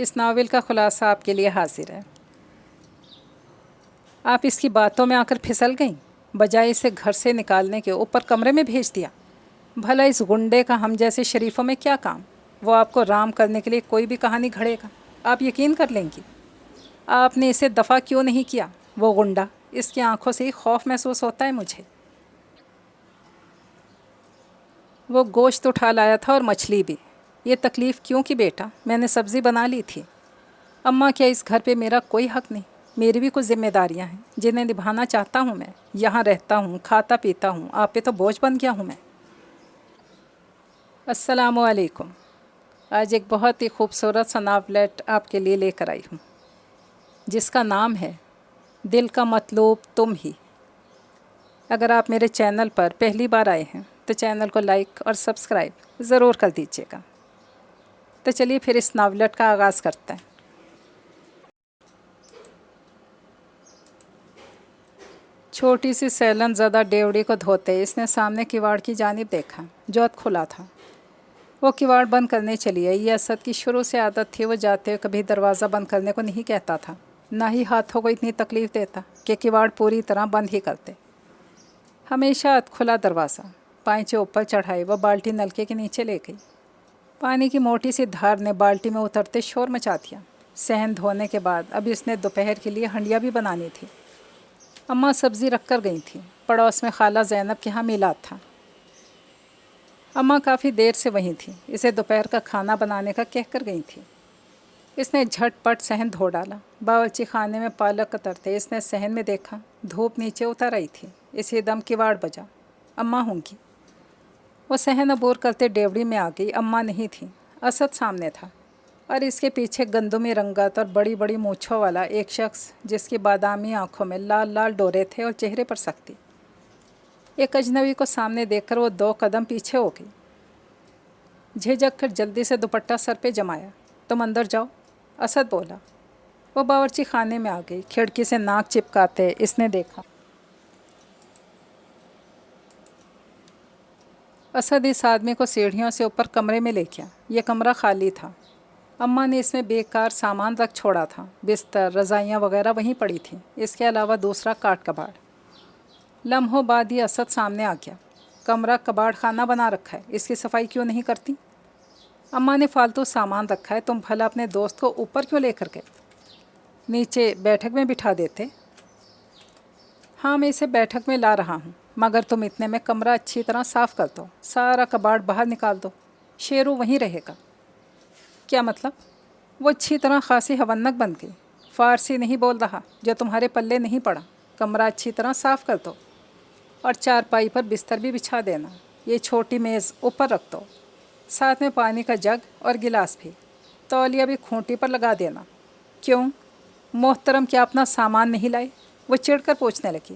اس novel کا خلاصہ آپ کے لیے حاضر ہے۔ آپ اس کی باتوں میں آ کر پھسل گئیں، بجائے اسے گھر سے نکالنے کے اوپر کمرے میں بھیج دیا۔ بھلا اس گنڈے کا ہم جیسے شریفوں میں کیا کام؟ وہ آپ کو رام کرنے کے لیے کوئی بھی کہانی گھڑے گا، آپ یقین کر لیں گی۔ آپ نے اسے دفع کیوں نہیں کیا؟ وہ گنڈا، اس کی آنکھوں سے ہی خوف محسوس ہوتا ہے مجھے۔ وہ گوشت اٹھا لایا تھا اور مچھلی بھی۔ یہ تکلیف کیوں کی بیٹا؟ میں نے سبزی بنا لی تھی۔ اماں، کیا اس گھر پہ میرا کوئی حق نہیں؟ میری بھی کچھ ذمہ داریاں ہیں جنہیں نبھانا چاہتا ہوں میں۔ یہاں رہتا ہوں، کھاتا پیتا ہوں، آپ پہ تو بوجھ بن گیا ہوں میں۔ السلام علیکم۔ آج ایک بہت ہی خوبصورت سا ناولٹ آپ کے لیے لے کر آئی ہوں، جس کا نام ہے دل کا مطلوب تم ہی۔ اگر آپ میرے چینل پر پہلی بار آئے ہیں تو چینل کو لائک اور سبسکرائب ضرور کر دیجیے گا۔ تو چلیے پھر اس ناولٹ کا آغاز کرتے ہیں۔ چھوٹی سی سیلن زدہ ڈیوڑی کو دھوتے اس نے سامنے کواڑ کی جانب دیکھا جو ات کھلا تھا۔ وہ کواڑ بند کرنے چلی آئی۔ یہ اسد کی شروع سے عادت تھی، وہ جاتے ہوئے کبھی دروازہ بند کرنے کو نہیں کہتا تھا، نہ ہی ہاتھوں کو اتنی تکلیف دیتا کہ کواڑ پوری طرح بند ہی کرتے۔ ہمیشہ ات کھلا دروازہ۔ پائنچے اوپر چڑھائے وہ بالٹی نلکے کے نیچے لے گئی۔ پانی کی موٹی سی دھار نے بالٹی میں اترتے شور مچا دیا۔ صحن دھونے کے بعد اب اس نے دوپہر کے لیے ہنڈیا بھی بنانی تھی۔ اماں سبزی رکھ کر گئی تھیں۔ پڑوس میں خالہ زینب کے ہاں میلاد تھا۔ اماں کافی دیر سے وہیں تھیں، اسے دوپہر کا کھانا بنانے کا کہہ کر گئی تھیں۔ اس نے جھٹ پٹ صحن دھو ڈالا۔ باورچی خانے میں پالک کترتے اس نے صحن میں دیکھا دھوپ نیچے اتر آئی تھی۔ اسی دم کواڑ بجا۔ اماں ہوں گی۔ وہ صحن عبور کرتے ڈیوڑی میں آ گئی۔ اماں نہیں تھیں، اسد سامنے تھا، اور اس کے پیچھے گندمی رنگت اور بڑی بڑی مونچھوں والا ایک شخص جس کی بادامی آنکھوں میں لال لال ڈورے تھے اور چہرے پر سختی۔ ایک اجنبی کو سامنے دیکھ کر وہ 2 قدم پیچھے ہو گئی۔ جھجک کر جلدی سے دوپٹہ سر پہ جمایا۔ تم اندر جاؤ، اسد بولا۔ وہ باورچی خانے میں آ گئی۔ کھڑکی سے ناک چپکاتے اس نے دیکھا اسد اس آدمی کو سیڑھیوں سے اوپر کمرے میں لے گیا۔ یہ کمرہ خالی تھا۔ اماں نے اس میں بیکار سامان رکھ چھوڑا تھا۔ بستر، رضائیاں وغیرہ وہیں پڑی تھیں، اس کے علاوہ دوسرا کاٹ کباڑ۔ لمحوں بعد ہی اسد سامنے آ گیا۔ کمرہ کباڑ خانہ بنا رکھا ہے، اس کی صفائی کیوں نہیں کرتی؟ اماں نے فالتو سامان رکھا ہے، تم بھلا اپنے دوست کو اوپر کیوں لے کر گئے؟ نیچے بیٹھک میں بٹھا دیتے۔ ہاں، میں اسے بیٹھک میں لا رہا ہوں، مگر تم اتنے میں کمرہ اچھی طرح صاف کر دو، سارا کباڑ باہر نکال دو، شیرو وہیں رہے گا۔ کیا مطلب؟ وہ اچھی طرح خاصی ہونک بن گئی۔ فارسی نہیں بول رہا جو تمہارے پلے نہیں پڑا۔ کمرہ اچھی طرح صاف کر دو، اور چارپائی پر بستر بھی بچھا دینا۔ یہ چھوٹی میز اوپر رکھ دو، ساتھ میں پانی کا جگ اور گلاس بھی۔ تولیہ بھی کھونٹی پر لگا دینا۔ کیوں محترم، کیا اپنا سامان نہیں لائے؟ وہ چڑھ کر پوچھنے لگی۔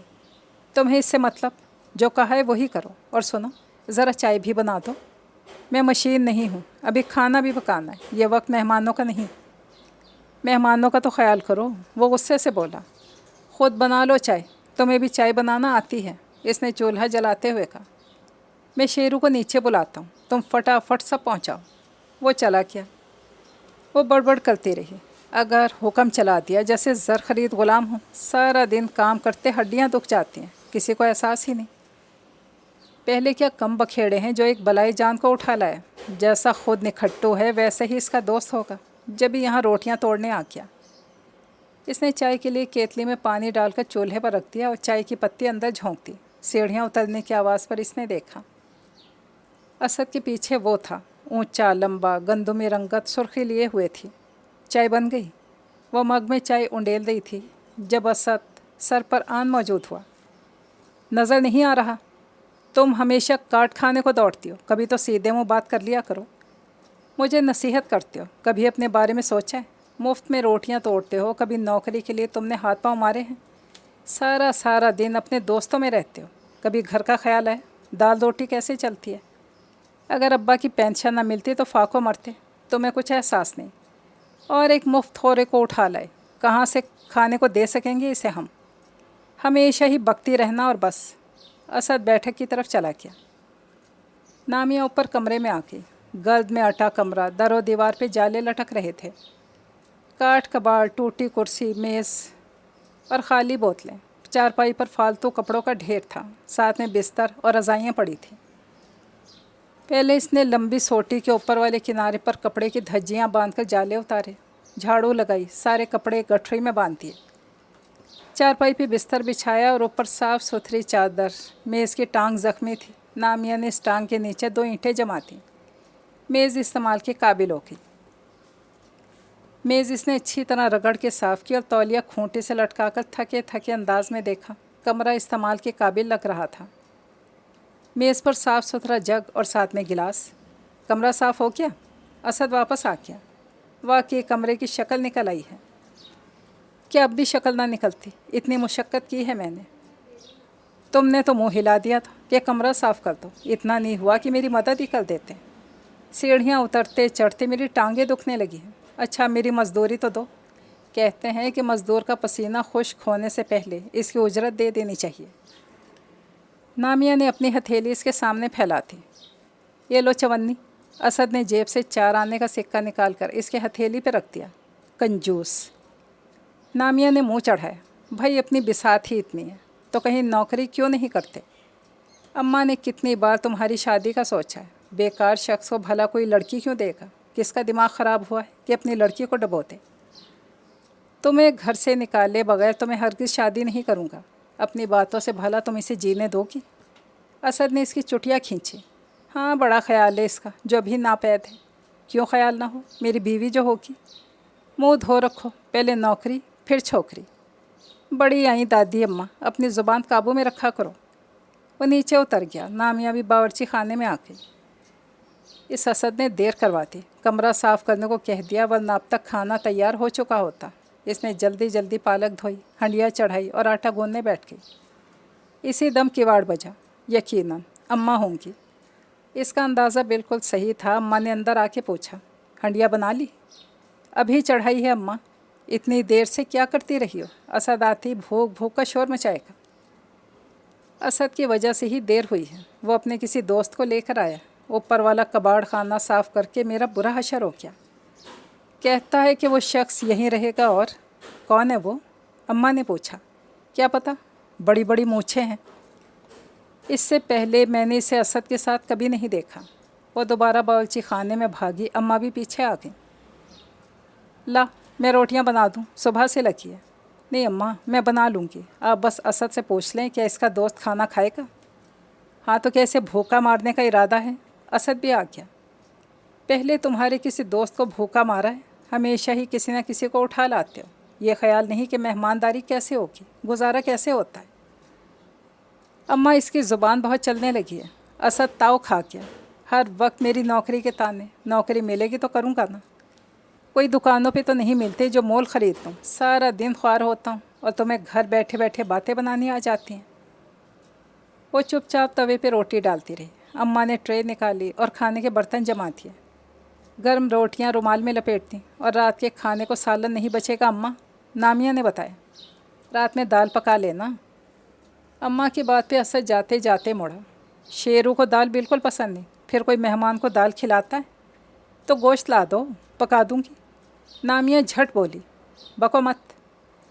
تمہیں اس سے مطلب؟ جو کہا ہے وہی کرو۔ اور سنو، ذرا چائے بھی بنا دو۔ میں مشین نہیں ہوں، ابھی کھانا بھی پکانا ہے، یہ وقت مہمانوں کا نہیں۔ مہمانوں کا تو خیال کرو، وہ غصے سے بولا۔ خود بنا لو چائے، تمہیں بھی چائے بنانا آتی ہے، اس نے چولہا جلاتے ہوئے کہا۔ میں شیرو کو نیچے بلاتا ہوں، تم فٹافٹ سب پہنچاؤ۔ وہ چلا گیا۔ وہ بڑبڑ کرتی رہی۔ اگر حکم چلا دیا جیسے زر خرید غلام ہوں، سارا دن کام کرتے ہڈیاں دکھ جاتی ہیں، کسی کو احساس ہی نہیں۔ پہلے کیا کم بکھیڑے ہیں جو ایک بلائی جان کو اٹھا لایا۔ جیسا خود نکھٹو ہے ویسے ہی اس کا دوست ہوگا، جب یہاں روٹیاں توڑنے آ گیا۔ اس نے چائے کے لیے کیتلی میں پانی ڈال کر چولہے پر رکھ دیا اور چائے کی پتی اندر جھونک دی۔ سیڑھیاں اترنے کی آواز پر اس نے دیکھا اسد کے پیچھے وہ تھا، اونچا، لمبا، گندمی رنگت سرخی لیے ہوئے تھی۔ چائے بن گئی۔ وہ مگ میں چائے انڈیل رہی تھی جب اسد سر پر آن موجود ہوا۔ نظر نہیں آ رہا؟ تم ہمیشہ کاٹ کھانے کو دوڑتی ہو، کبھی تو سیدھے منہ بات کر لیا کرو۔ مجھے نصیحت کرتے ہو، کبھی اپنے بارے میں سوچا ہے؟ مفت میں روٹیاں توڑتے ہو، کبھی نوکری کے لیے تم نے ہاتھ پاؤں مارے ہیں؟ سارا دن اپنے دوستوں میں رہتے ہو، کبھی گھر کا خیال ہے؟ دال روٹی کیسے چلتی ہے؟ اگر ابا کی پینشن نہ ملتی تو فاقوں مرتے، تمہیں کچھ احساس نہیں۔ اور ایک مفت خورے کو اٹھا لائے، کہاں سے کھانے کو دے سکیں گے اسے ہم؟ ہمیشہ ہی بکتی رہنا اور بس۔ اسد بیٹھک کی طرف چلا گیا۔ نامیہ اوپر کمرے میں آ گئی۔ گرد میں اٹا کمرہ، در و دیوار پہ جالے لٹک رہے تھے۔ کاٹ کباڑ، ٹوٹی کرسی، میز اور خالی بوتلیں۔ چارپائی پر فالتو کپڑوں کا ڈھیر تھا، ساتھ میں بستر اور رضائیاں پڑی تھیں۔ پہلے اس نے لمبی سوٹی کے اوپر والے کنارے پر کپڑے کی دھجیاں باندھ کر جالے اتارے، جھاڑو لگائی، سارے کپڑے گٹھری میں باندھ دیے۔ چارپائی پہ بستر بچھایا اور اوپر صاف ستھری چادر۔ میز کی ٹانگ زخمی تھی، نامیہ نے اس ٹانگ کے نیچے 2 اینٹیں جما دیں۔ میز استعمال کے قابل ہو گئی۔ میز اس نے اچھی طرح رگڑ کے صاف کی اور تولیہ کھونٹی سے لٹکا کر تھکے تھکے انداز میں دیکھا۔ کمرہ استعمال کے قابل لگ رہا تھا۔ میز پر صاف ستھرا جگ اور ساتھ میں گلاس۔ کمرہ صاف ہو گیا؟ اسد واپس آ گیا۔ واقعی کمرے کی شکل نکل آئی ہے۔ کیا اب بھی شکل نہ نکلتی؟ اتنی مشقت کی ہے میں نے۔ تم نے تو منہ ہلا دیا تھا کہ کمرہ صاف کر دو، اتنا نہیں ہوا کہ میری مدد ہی کر دیتے۔ سیڑھیاں اترتے چڑھتے میری ٹانگیں دکھنے لگی ہیں۔ اچھا میری مزدوری تو دو۔ کہتے ہیں کہ مزدور کا پسینہ خشک ہونے سے پہلے اس کی اجرت دے دینی چاہیے۔ نامیہ نے اپنی ہتھیلی اس کے سامنے پھیلاتی۔ یہ لو 54۔ اسد نے جیب سے 4 آنے کا سکہ نکال کر اس کے ہتھیلی پہ رکھ دیا۔ کنجوس۔ نامیہ نے منہ چڑھایا۔ بھائی اپنی بساط ہی اتنی ہے تو کہیں نوکری کیوں نہیں کرتے؟ اماں نے کتنی بار تمہاری شادی کا سوچا ہے، بیکار شخص کو بھلا کوئی لڑکی کیوں دے گا؟ کس کا دماغ خراب ہوا ہے کہ اپنی لڑکی کو ڈبوتے؟ تمہیں گھر سے نکالے بغیر تو میں ہرگز شادی نہیں کروں گا۔ اپنی باتوں سے بھلا تم اسے جینے دو گی؟ اسد نے اس کی چٹیاں کھینچی۔ ہاں بڑا خیال ہے اس کا جو ابھی ناپید ہے۔ کیوں خیال نہ ہو؟ میری بیوی جو ہوگی۔ منہ دھو رکھو، پہلے نوکری پھر چھوکری۔ بڑی آئیں دادی اماں، اپنی زبان قابو میں رکھا کرو۔ وہ نیچے اتر گیا۔ نامیہ بھی باورچی خانے میں آ گئی۔ اس اسد نے دیر کروا دی، کمرہ صاف کرنے کو کہہ دیا ورنہ اب تک کھانا تیار ہو چکا ہوتا۔ اس نے جلدی جلدی پالک دھوئی، ہنڈیا چڑھائی اور آٹا گوندنے بیٹھ گئی۔ اسی دم کواڑ بجا۔ یقیناً اماں ہوں گی۔ اس کا اندازہ بالکل صحیح تھا۔ اماں نے اندر آ کے پوچھا، ہنڈیا بنا لی؟ ابھی چڑھائی ہے اماں۔ اتنی دیر سے کیا کرتی رہی ہو؟ اسد آتی بھوک بھوک کا شور مچائے گا۔ اسد کی وجہ سے ہی دیر ہوئی ہے، وہ اپنے کسی دوست کو لے کر آیا۔ اوپر والا کباڑ خانہ صاف کر کے میرا برا حشر ہو گیا۔ کہتا ہے کہ وہ شخص یہیں رہے گا۔ اور کون ہے وہ؟ اماں نے پوچھا۔ کیا پتہ، بڑی بڑی مونچھیں ہیں۔ اس سے پہلے میں نے اسے اسد کے ساتھ کبھی نہیں دیکھا۔ وہ دوبارہ باورچی خانے میں بھاگی۔ اماں بھی پیچھے آ گئیں۔ لا میں روٹیاں بنا دوں، صبح سے لگی ہے۔ نہیں اماں میں بنا لوں گی، آپ بس اسد سے پوچھ لیں کیا اس کا دوست کھانا کھائے گا۔ ہاں تو کیسے بھوکا مارنے کا ارادہ ہے؟ اسد بھی آ گیا۔ پہلے تمہارے کسی دوست کو بھوکا مارا ہے؟ ہمیشہ ہی کسی نہ کسی کو اٹھا لاتے ہو۔ یہ خیال نہیں کہ مہمانداری کیسے ہوگی، گزارا کیسے ہوتا ہے۔ اماں اس کی زبان بہت چلنے لگی ہے۔ اسد تاؤ کھا گیا۔ ہر وقت میری نوکری کے تانے۔ نوکری ملے گی تو کروں گا نا۔ کوئی دکانوں پہ تو نہیں ملتے جو مول خرید لوں۔ سارا دن خوار ہوتا ہوں اور تمہیں گھر بیٹھے بیٹھے باتیں بنانی آ جاتی ہیں۔ وہ چپ چاپ توے پہ روٹی ڈالتی رہی۔ اماں نے ٹرے نکالی اور کھانے کے برتن جما دیے۔ گرم روٹیاں رومال میں لپیٹ دیں۔ اور رات کے کھانے کو سالن نہیں بچے گا اماں، نامیہ نے بتایا۔ رات میں دال پکا لینا۔ اماں کی بات پہ اسد جاتے جاتے مڑا۔ شیرو کو دال بالکل پسند نہیں، پھر کوئی مہمان کو دال کھلاتا ہے؟ تو گوشت لا دو، پکا دوں گی۔ نامیہ جھٹ بولی۔ بکو مت۔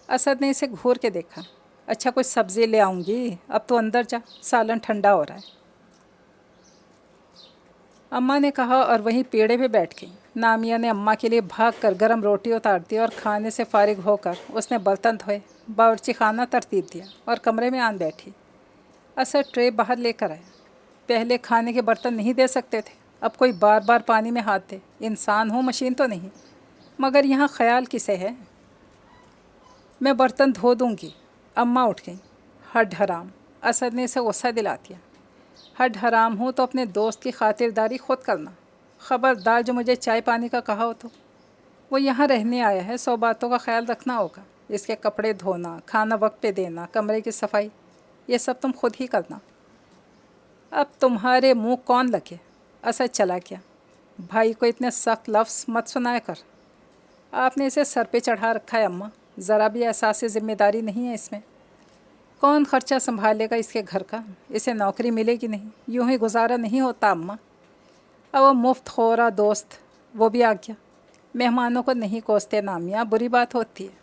اسد نے اسے گھور کے دیکھا۔ اچھا کچھ سبزی لے آؤں گی، اب تو اندر جا، سالن ٹھنڈا ہو رہا ہے۔ اماں نے کہا اور وہیں پیڑے پہ بیٹھ گئی۔ نامیہ نے اماں کے لیے بھاگ کر گرم روٹی اتار دی اور کھانے سے فارغ ہو کر اس نے برتن دھوئے، باورچی خانہ ترتیب دیا اور کمرے میں آن بیٹھی۔ اسد ٹرے باہر لے کر آیا۔ پہلے کھانے کے برتن نہیں دے سکتے تھے، اب کوئی بار بار پانی میں ہاتھ دے۔ انسان ہوں مشین تو نہیں۔ مگر یہاں خیال کسے ہے؟ میں برتن دھو دوں گی۔ اماں اٹھ گئیں۔ ہڈ حرام۔ اسد نے اسے غصہ دلا دیا۔ ہڈ حرام ہوں تو اپنے دوست کی خاطرداری خود کرنا۔ خبردار جو مجھے چائے پانی کا کہا ہو تو۔ وہ یہاں رہنے آیا ہے، 100 باتوں کا خیال رکھنا ہوگا۔ اس کے کپڑے دھونا، کھانا وقت پہ دینا، کمرے کی صفائی، یہ سب تم خود ہی کرنا۔ اب تمہارے منہ کون لگے؟ اسد چلا گیا۔ بھائی کو اتنے سخت لفظ مت سنایا کر۔ آپ نے اسے سر پہ چڑھا رکھا ہے اماں، ذرا بھی احساس ذمہ داری نہیں ہے اس میں۔ کون خرچہ سنبھالے گا اس کے گھر کا؟ اسے نوکری ملے گی نہیں، یوں ہی گزارا نہیں ہوتا اماں۔ اب وہ مفت خورا دوست وہ بھی آ گیا۔ मेहमानों को नहीं कोसते नामिया, बुरी बात होती है।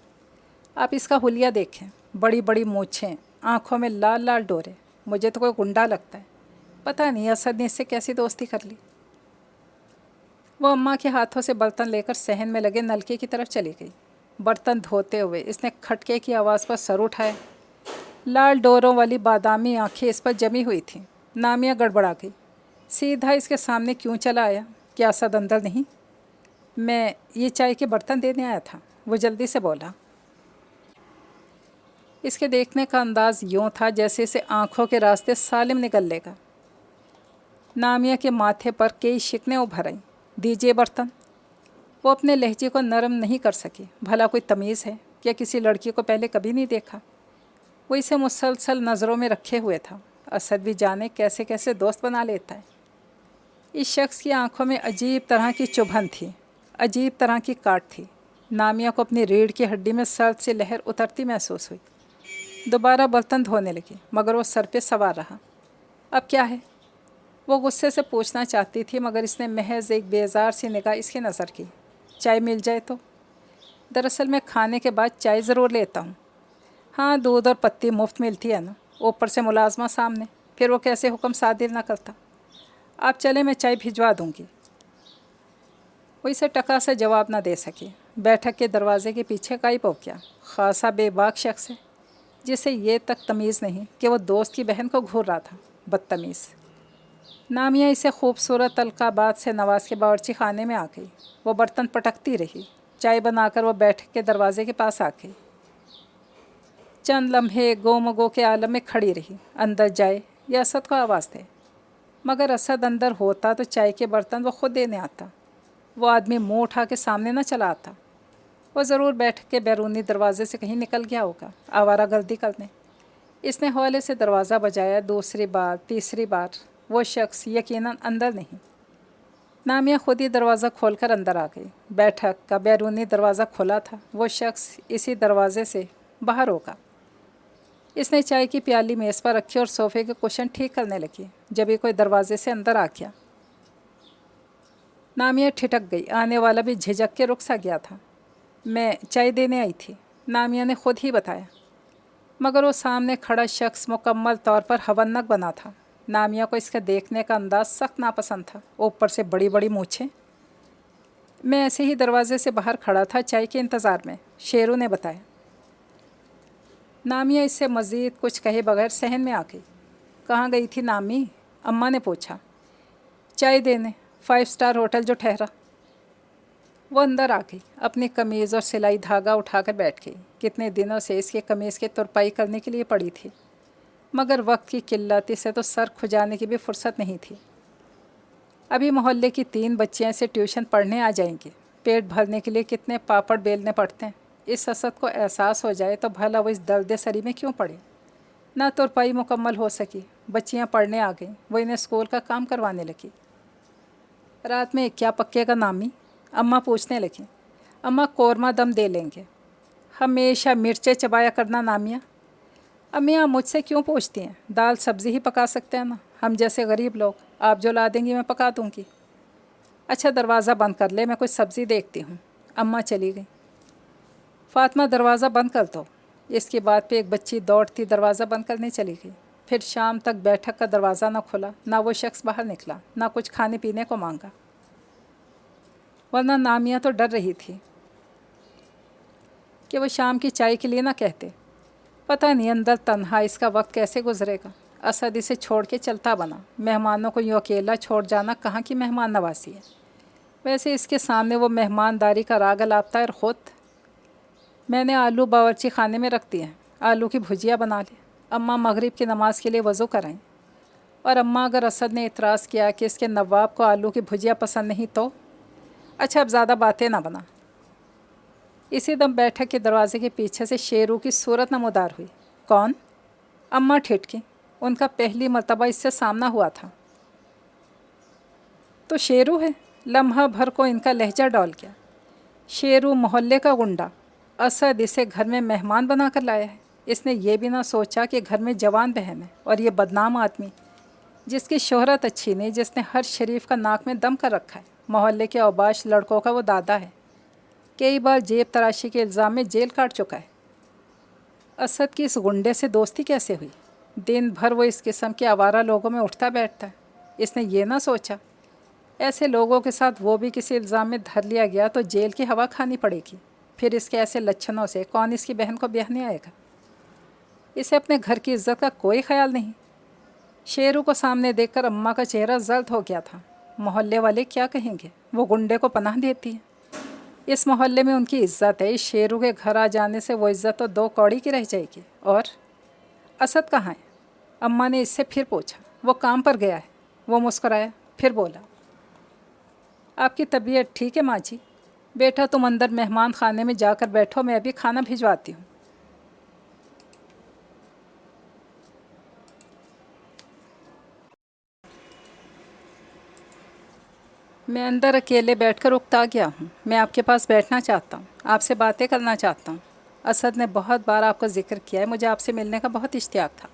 आप इसका हुलिया देखें, बड़ी बड़ी मूछें, आँखों में लाल लाल डोरे। मुझे तो कोई गुंडा लगता है। पता नहीं असद ने इससे कैसी दोस्ती कर ली। वो अम्मा के हाथों से बर्तन लेकर सहन में लगे नलके की तरफ चली गई। बर्तन धोते हुए इसने खटके की आवाज़ पर सर उठाया। लाल डोरों वाली बादामी आंखें इस पर जमी हुई थीं। नामिया गड़बड़ा गई। सीधा इसके सामने क्यों चला आया? क्या असद अंदर नहीं? मैं ये चाय के बर्तन देने आया था, वो जल्दी से बोला। इसके देखने का अंदाज़ यूँ था जैसे इसे आँखों के रास्ते सालिम निकल लेगा। नामिया के माथे पर कई शिकने उभर आईं। दीजिए बर्तन। वो अपने लहजे को नरम नहीं कर सकी। भला कोई तमीज़ है? क्या किसी लड़की को पहले कभी नहीं देखा? वो इसे मुसलसल नज़रों में रखे हुए था। असद भी जाने कैसे कैसे दोस्त बना लेता है। इस शख्स की आंखों में अजीब तरह की चुभन थी, अजीब तरह की काट थी। नामिया को अपनी रीढ़ की हड्डी में सर्द से लहर उतरती महसूस हुई। दोबारा बर्तन धोने लगी, मगर वो सर पे सवार रहा। अब क्या है? वो गुस्से से पूछना चाहती थी, मगर इसने महज एक बेजार सी निगाह इसकी नज़र की। चाय मिल जाए तो? दरअसल मैं खाने के बाद चाय ज़रूर लेता हूँ। हाँ, दूध और पत्ती मुफ्त मिलती है ना, ऊपर से मुलाजमा सामने, फिर वो कैसे हुक्म सादिर ना करता। आप चले, मैं चाय भिजवा दूँगी। वो इसे टका से जवाब ना दे सकी। बैठक के दरवाजे के पीछे गायब हो गया। खासा बेबाक शख्स है, जिसे ये तक तमीज़ नहीं कि वो दोस्त की बहन को घूर रहा था। बदतमीज़। नामिया इसे खूबसूरत अलकाबाद से नवाज के बावर्ची खाने में आ गई। वो बर्तन पटकती रही। चाय बनाकर वो बैठक के दरवाजे के पास आ गई। चंद लम्हे गोमगो के आलम में खड़ी रही। अंदर जाए या असद को आवाज़ दे, मगर असद अंदर होता तो चाय के बर्तन वो खुद देने आता। वो आदमी मुँह उठा के सामने न चला आता। वो ज़रूर बैठक के बैरूनी दरवाजे से कहीं निकल गया होगा, आवारा गर्दी करने। इसने हौले से दरवाज़ा बजाया। दूसरी बार, तीसरी बार। वो शख्स यकीनन अंदर नहीं। नामिया खुद ही दरवाज़ा खोलकर अंदर आ गई। बैठक का बैरूनी दरवाज़ा खुला था। वो शख्स इसी दरवाजे से बाहर होगा। इसने चाय की प्याली मेज़ पर रखी और सोफे के कुशन ठीक करने लगी, जब ये कोई दरवाजे से अंदर आ गया। नामिया ठिठक गई। आने वाला भी झिझक के रुक सा गया था। मैं चाय देने आई थी, नामिया ने खुद ही बताया। मगर वो सामने खड़ा शख्स मुकम्मल तौर पर हवन्नक बना था। नामिया को इसका देखने का अंदाज सख्त नापसंद था। ऊपर से बड़ी बड़ी मूछें। मैं ऐसे ही दरवाजे से बाहर खड़ा था चाय के इंतज़ार में, शेरू ने बताया। नामिया इससे मज़ीद कुछ कहे बगैर सहन में आ गई। कहाँ गई थी नामी? अम्मा ने पूछा। चाय देने, 5 स्टार होटल जो ठहरा। वो अंदर आ गई। अपनी कमीज़ और सिलाई धागा उठाकर बैठ गई। कितने दिनों से इसके कमीज़ की तुरपाई करने के लिए पड़ी थी, मगर वक्त की किल्लत से तो सर खुजाने की भी फुर्सत नहीं थी। अभी मोहल्ले की 3 बच्चियाँ से ट्यूशन पढ़ने आ जाएंगी। पेट भरने के लिए कितने पापड़ बेलने पड़ते हैं। इस असद को एहसास हो जाए तो भला वो इस दर्द सरी में क्यों पड़े। ना तुरपाई मुकम्मल हो सकी। बच्चियाँ पढ़ने आ गईं। वो इन्हें स्कूल का काम करवाने लगी। रात में क्या पक्केगा नामी? अम्मा पूछने लगी। अम्मा कौरमा दम दे लेंगे। हमेशा मिर्चें चबाया करना नामिया। अम्मियाँ मुझसे क्यों पूछती हैं? दाल सब्ज़ी ही पका सकते हैं ना, हम जैसे गरीब लोग। आप जो ला देंगी मैं पका दूँगी। अच्छा दरवाज़ा बंद कर ले, मैं कुछ सब्ज़ी देखती हूँ। अम्मा चली गई। फातिमा दरवाज़ा बंद कर दो। इसकी बात पे एक बच्ची दौड़ती दरवाज़ा बंद करने चली गई। फिर शाम तक बैठक का दरवाज़ा ना खुला, ना वो शख्स बाहर निकला, ना कुछ खाने पीने को मांगा। वरना नामिया तो डर रही थी कि वो शाम की चाय के लिए ना कहते। पता नहीं अंदर तन्हा इसका वक्त कैसे गुजरेगा। असद इसे छोड़ के चलता बना। मेहमानों को यूँ अकेला छोड़ जाना कहाँ की मेहमान नवासी है। वैसे इसके सामने वो मेहमानदारी का राग अलापता है। और ख़ुद मैंने आलू बावर्ची खाने में रख दिए हैं, आलू की भुजिया बना ली। अम्मा मगरिब की नमाज़ के लिए वज़ू कराएं। और अम्मा अगर असद ने इतराज़ किया कि इसके नवाब को आलू की भुजिया पसंद नहीं तो? अच्छा अब ज़्यादा बातें ना बना। इसी दम बैठक के दरवाजे के पीछे से शेरू की सूरत नमोदार हुई। कौन? अम्मा ठिठकी। उनका पहली मर्तबा इससे सामना हुआ था। तो शेरू है। लम्हा भर को इनका लहजा डॉल गया। शेरू मोहल्ले का गुंडा। असद इसे घर में मेहमान बना कर लाया है। इसने ये भी ना सोचा कि घर में जवान बहन है और ये बदनाम आदमी जिसकी शोहरत अच्छी नहीं, जिसने हर शरीफ का नाक में दम कर रखा है। मोहल्ले के औबाश लड़कों का वो दादा है। कई बार जेब तराशी के इल्ज़ाम में जेल काट चुका है। असद की इस गुंडे से दोस्ती कैसे हुई? दिन भर वो इस किस्म के आवारा लोगों में उठता बैठता है। इसने ये ना सोचा ऐसे लोगों के साथ वो भी किसी इल्ज़ाम में धर लिया गया तो जेल की हवा खानी पड़ेगी। फिर इसके ऐसे लक्षणों से कौन इसकी बहन को ब्याहने आएगा? इसे अपने घर की इज्जत का कोई ख्याल नहीं। शेरू को सामने देखकर अम्मा का चेहरा जर्द हो गया था। मोहल्ले वाले क्या कहेंगे? वो गुंडे को पनाह देती है। इस मोहल्ले में उनकी इज्जत है। इस शेरू के घर आ जाने से वो इज्जत तो 2 कौड़ी की रह जाएगी। और असद कहाँ है? अम्मा ने इससे फिर पूछा। वो काम पर गया है। वो मुस्कुराया, फिर बोला, आपकी तबीयत ठीक है माँ जी? बेटा तुम अंदर मेहमान खाने में जाकर बैठो, मैं अभी खाना भिजवाती हूँ। मैं अंदर अकेले बैठकर उकता गया हूँ। मैं आपके पास बैठना चाहता हूँ, आपसे बातें करना चाहता हूँ। असद ने बहुत बार आपका जिक्र किया है, मुझे आपसे मिलने का बहुत इश्तियाक था।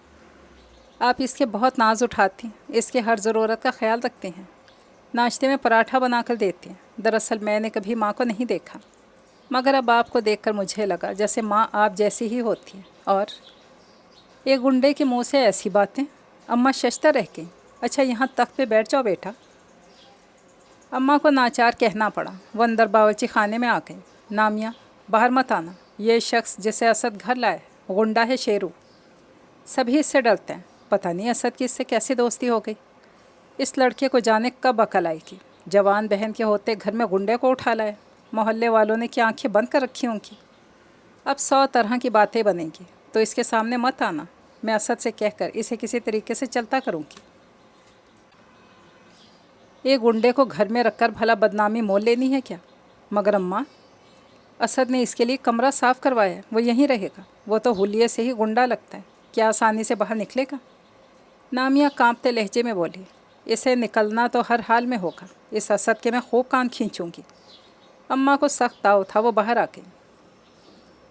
आप इसके बहुत नाज उठाती हैं, इसके हर ज़रूरत का ख्याल रखती हैं, नाश्ते में पराठा बनाकर देती हैं। दरअसल मैंने कभी माँ को नहीं देखा, मगर अब आपको देखकर मुझे लगा जैसे माँ आप जैसी ही होती है। और एक गुंडे के मुँह से ऐसी बातें? अम्मा शशता रह गई। अच्छा यहाँ तख्त पे बैठ जाओ बेटा। अम्मा को नाचार कहना पड़ा। वो अंदर बावर्ची खाने में आ गई। नामिया, बाहर मत आना। ये शख्स जिसे असद घर लाए गुंडा है, शेरू। सभी इससे डरते हैं। पता नहीं असद की इससे कैसी दोस्ती हो गई। इस लड़के को जाने कब अकल आएगी। जवान बहन के होते घर में गुंडे को उठा लाए। मोहल्ले वालों ने क्या आंखें बंद कर रखी उनकी? अब 100 तरह की बातें बनेंगी, तो इसके सामने मत आना। मैं असद से कहकर इसे किसी तरीके से चलता करूँगी। एक गुंडे को घर में रखकर भला बदनामी मोल लेनी है क्या? मगर अम्मा, असद ने इसके लिए कमरा साफ़ करवाया है, वो यहीं रहेगा। वो तो हुलिये से ही गुंडा लगता है, क्या आसानी से बाहर निकलेगा? नामिया कांपते लहजे में बोली, इसे निकलना तो हर हाल में होगा। इस असद के मैं खूब कान खींचूंगी। अम्मा को सख्त ताव था, वो बाहर आ गई।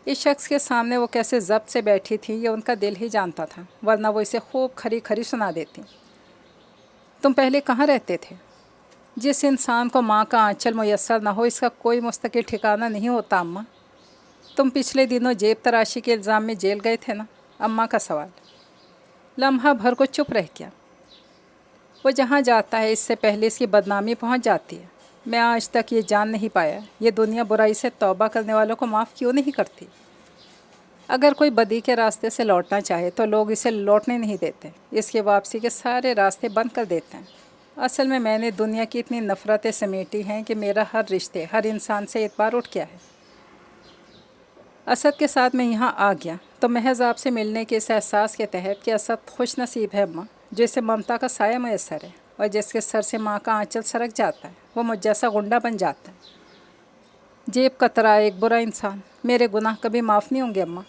इस शख्स के सामने वो कैसे ज़ब्त से बैठी थी ये उनका दिल ही जानता था, वरना वो इसे खूब खरी खरी सुना देती। तुम पहले कहाँ रहते थे? जिस इंसान को माँ का आंचल मुयस्सर ना हो, इसका कोई मुस्तकिल ठिकाना नहीं होता अम्मा। तुम पिछले दिनों जेब तराशी के इल्ज़ाम में जेल गए थे ना? अम्मा का सवाल। लम्हा भर को चुप रह गया। वो जहाँ जाता है इससे पहले इसकी बदनामी पहुँच जाती है। मैं आज तक ये जान नहीं पाया, ये दुनिया बुराई से तौबा करने वालों को माफ़ क्यों नहीं करती। अगर कोई बदी के रास्ते से लौटना चाहे तो लोग इसे लौटने नहीं देते, इसकी वापसी के सारे रास्ते बंद कर देते हैं। असल में मैंने दुनिया की इतनी नफ़रतें समेटी हैं कि मेरा हर रिश्ते, हर इंसान से एक बार उठ गया है। असद के साथ मैं यहाँ आ गया तो महज आपसे मिलने के इस एहसास के तहत कि असद खुश नसीब है अम्मा, जिसे ममता का साया मैसर है और जिसके सर से माँ का आंचल सरक जाता है, वो मुझ जैसा गुंडा बन जाता है। जेब कतरा एक बुरा इंसान। मेरे गुनाह कभी माफ़ नहीं होंगे अम्मा।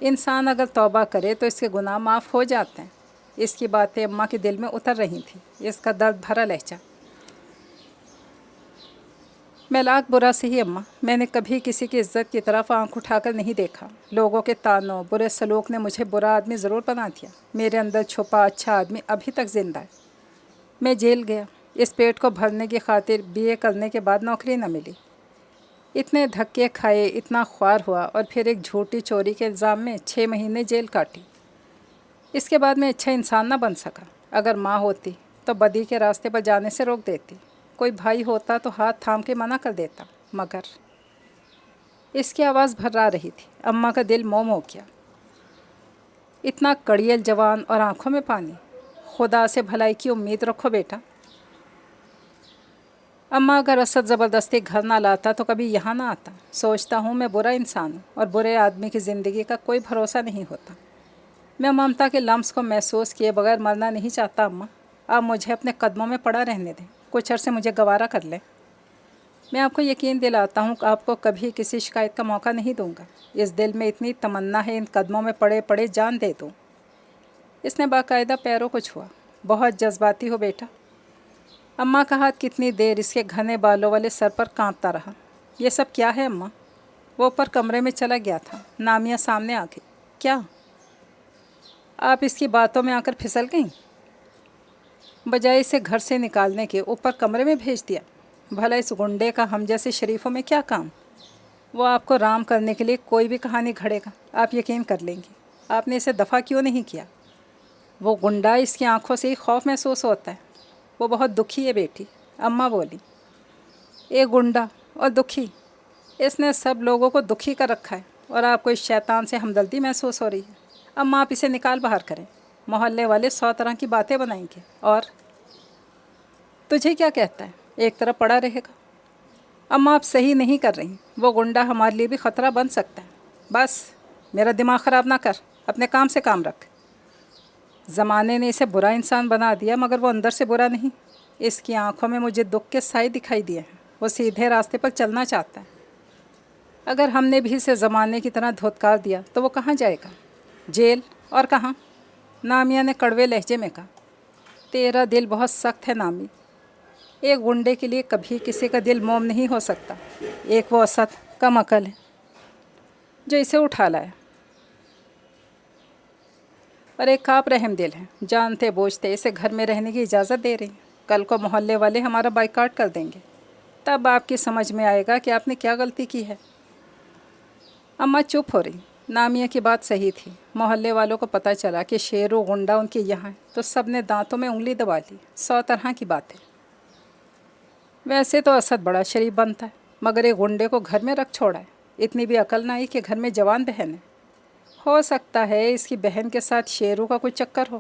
इंसान अगर तौबा करे तो इसके गुनाह माफ़ हो जाते हैं। इसकी बातें अम्मा के दिल में उतर रही थी, इसका दर्द भरा लहजा। मैं लाख बुरा से ही अम्मा, मैंने कभी किसी की इज्जत की तरफ आंख उठाकर नहीं देखा। लोगों के तानों बुरे सलूक ने मुझे बुरा आदमी ज़रूर बना दिया। मेरे अंदर छुपा अच्छा आदमी अभी तक ज़िंदा है। मैं जेल गया, इस पेट को भरने की खातिर बीए करने के बाद नौकरी न मिली। इतने धक्के खाए, इतना ख्वार हुआ और फिर एक झूठी चोरी के इल्ज़ाम में 6 महीने जेल काटी। इसके बाद मैं अच्छा इंसान ना बन सका। अगर माँ होती तो बदी के रास्ते पर जाने से रोक देती, कोई भाई होता तो हाथ थाम के मना कर देता, मगर इसकी आवाज़ भर्रा रही थी। अम्मा का दिल मोम हो गया। इतना कड़ियल जवान और आंखों में पानी। खुदा से भलाई की उम्मीद रखो बेटा। अम्मा, अगर असद ज़बरदस्ती घर ना लाता तो कभी यहाँ ना आता। सोचता हूँ मैं बुरा इंसान हूँ और बुरे आदमी की ज़िंदगी का कोई भरोसा नहीं होता। मैं ममता के लम्स को महसूस किए बगैर मरना नहीं चाहता अम्मा। आप मुझे अपने कदमों में पड़ा रहने दें, कुछ अरसे मुझे गवारा कर लें। मैं आपको यकीन दिलाता हूँ कि आपको कभी किसी शिकायत का मौका नहीं दूँगा। इस दिल में इतनी तमन्ना है इन कदमों में पड़े पड़े जान दे दूँ। इसने बाकायदा पैरों को छुआ। बहुत जज्बाती हो बेटा। अम्मा का हाथ कितनी देर इसके घने बालों वाले सर पर कांपता रहा। ये सब क्या है अम्मा? वो ऊपर कमरे में चला गया था। नामिया सामने आ गई। क्या आप इसकी बातों में आकर फिसल गईं? बजाय इसे घर से निकालने के ऊपर कमरे में भेज दिया। भला इस गुंडे का हम जैसे शरीफों में क्या काम? وہ آپ کو رام کرنے کے لیے کوئی بھی کہانی گھڑے گا، آپ یقین کر لیں گی۔ آپ نے اسے دفع کیوں نہیں کیا؟ وہ گنڈا، اس کی آنکھوں سے ہی خوف محسوس ہوتا ہے۔ وہ بہت دکھی ہے بیٹی، اماں بولی۔ ایک گنڈا اور دکھی، اس نے سب لوگوں کو دکھی کر رکھا ہے، اور آپ کو اس شیطان سے ہمدردی محسوس ہو رہی ہے۔ اماں آپ اسے نکال باہر کریں، محلے والے 100 طرح کی باتیں بنائیں گے۔ اور تجھے کیا کہتا ہے؟ ایک طرف پڑا رہے گا۔ اماں آپ صحیح نہیں کر رہی، وہ گنڈا ہمارے لیے بھی خطرہ بن سکتا ہے۔ بس میرا دماغ خراب نہ کر، اپنے کام سے کام رکھ۔ زمانے نے اسے برا انسان بنا دیا، مگر وہ اندر سے برا نہیں۔ اس کی آنکھوں میں مجھے دکھ کے سائے دکھائی دیے ہیں۔ وہ سیدھے راستے پر چلنا چاہتا ہے۔ اگر ہم نے بھی اسے زمانے کی طرح دھتکار دیا تو وہ کہاں جائے گا؟ جیل، اور کہاں؟ نامیہ نے کڑوے لہجے میں کہا۔ تیرا دل بہت سخت ہے نامی۔ ایک گنڈے کے لیے کبھی کسی کا دل موم نہیں ہو سکتا۔ ایک وہ اسد کم عقل ہے جو اسے اٹھا لایا، اور ایک آپ رحم دل ہے، جانتے بوجھتے اسے گھر میں رہنے کی اجازت دے رہی ہیں۔ کل کو محلے والے ہمارا بائیکاٹ کر دیں گے، تب آپ کی سمجھ میں آئے گا کہ آپ نے کیا غلطی کی ہے۔ اماں چپ ہو رہی۔ نامیہ کی بات صحیح تھی۔ محلے والوں کو پتہ چلا کہ شیرو گنڈا ان کے یہاں ہے تو سب نے دانتوں میں انگلی دبا لی۔ 100 طرح کی باتیں۔ ویسے تو اسد بڑا شریف بنتا ہے، مگر ایک گنڈے کو گھر میں رکھ چھوڑا ہے۔ اتنی بھی عقل نہ آئی کہ گھر میں جوان بہن ہے۔ ہو سکتا ہے اس کی بہن کے ساتھ شیرو کا کوئی چکر ہو۔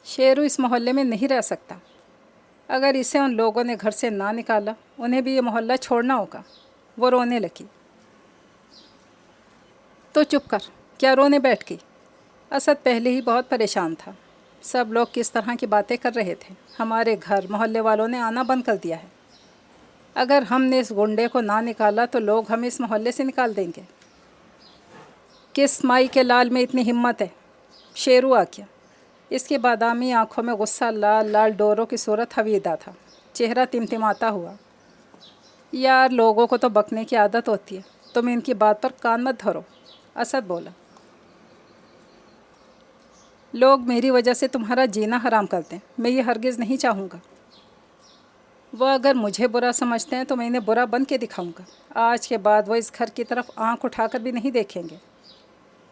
شیرو اس محلے میں نہیں رہ سکتا۔ اگر اسے ان لوگوں نے گھر سے نہ نکالا، انہیں بھی یہ محلہ چھوڑنا ہوگا۔ وہ رونے لگی۔ تو چپ کر، کیا رونے بیٹھ گئی؟ اسد پہلے ہی بہت پریشان تھا۔ سب لوگ کس طرح کی باتیں کر رہے تھے۔ ہمارے گھر محلے والوں نے آنا بند کر دیا ہے۔ اگر ہم نے اس گنڈے کو نہ نکالا تو لوگ ہمیں اس محلے سے نکال دیں گے۔ کس مائی کے لال میں اتنی ہمت ہے؟ شیرو آ گیا۔ اس کی بادامی آنکھوں میں غصہ لال لال ڈوروں کی صورت حویدہ تھا، چہرہ تمتماتا ہوا۔ یار، لوگوں کو تو بکنے کی عادت ہوتی ہے، تم ان کی بات پر کان مت دھرو۔ اسد بولا۔ لوگ میری وجہ سے تمہارا جینا حرام کرتے ہیں، میں یہ ہرگز نہیں چاہوں گا۔ وہ اگر مجھے برا سمجھتے ہیں تو میں انہیں برا بن کے دکھاؤں گا۔ آج کے بعد وہ اس گھر کی طرف آنکھ اٹھا کر بھی نہیں دیکھیں گے۔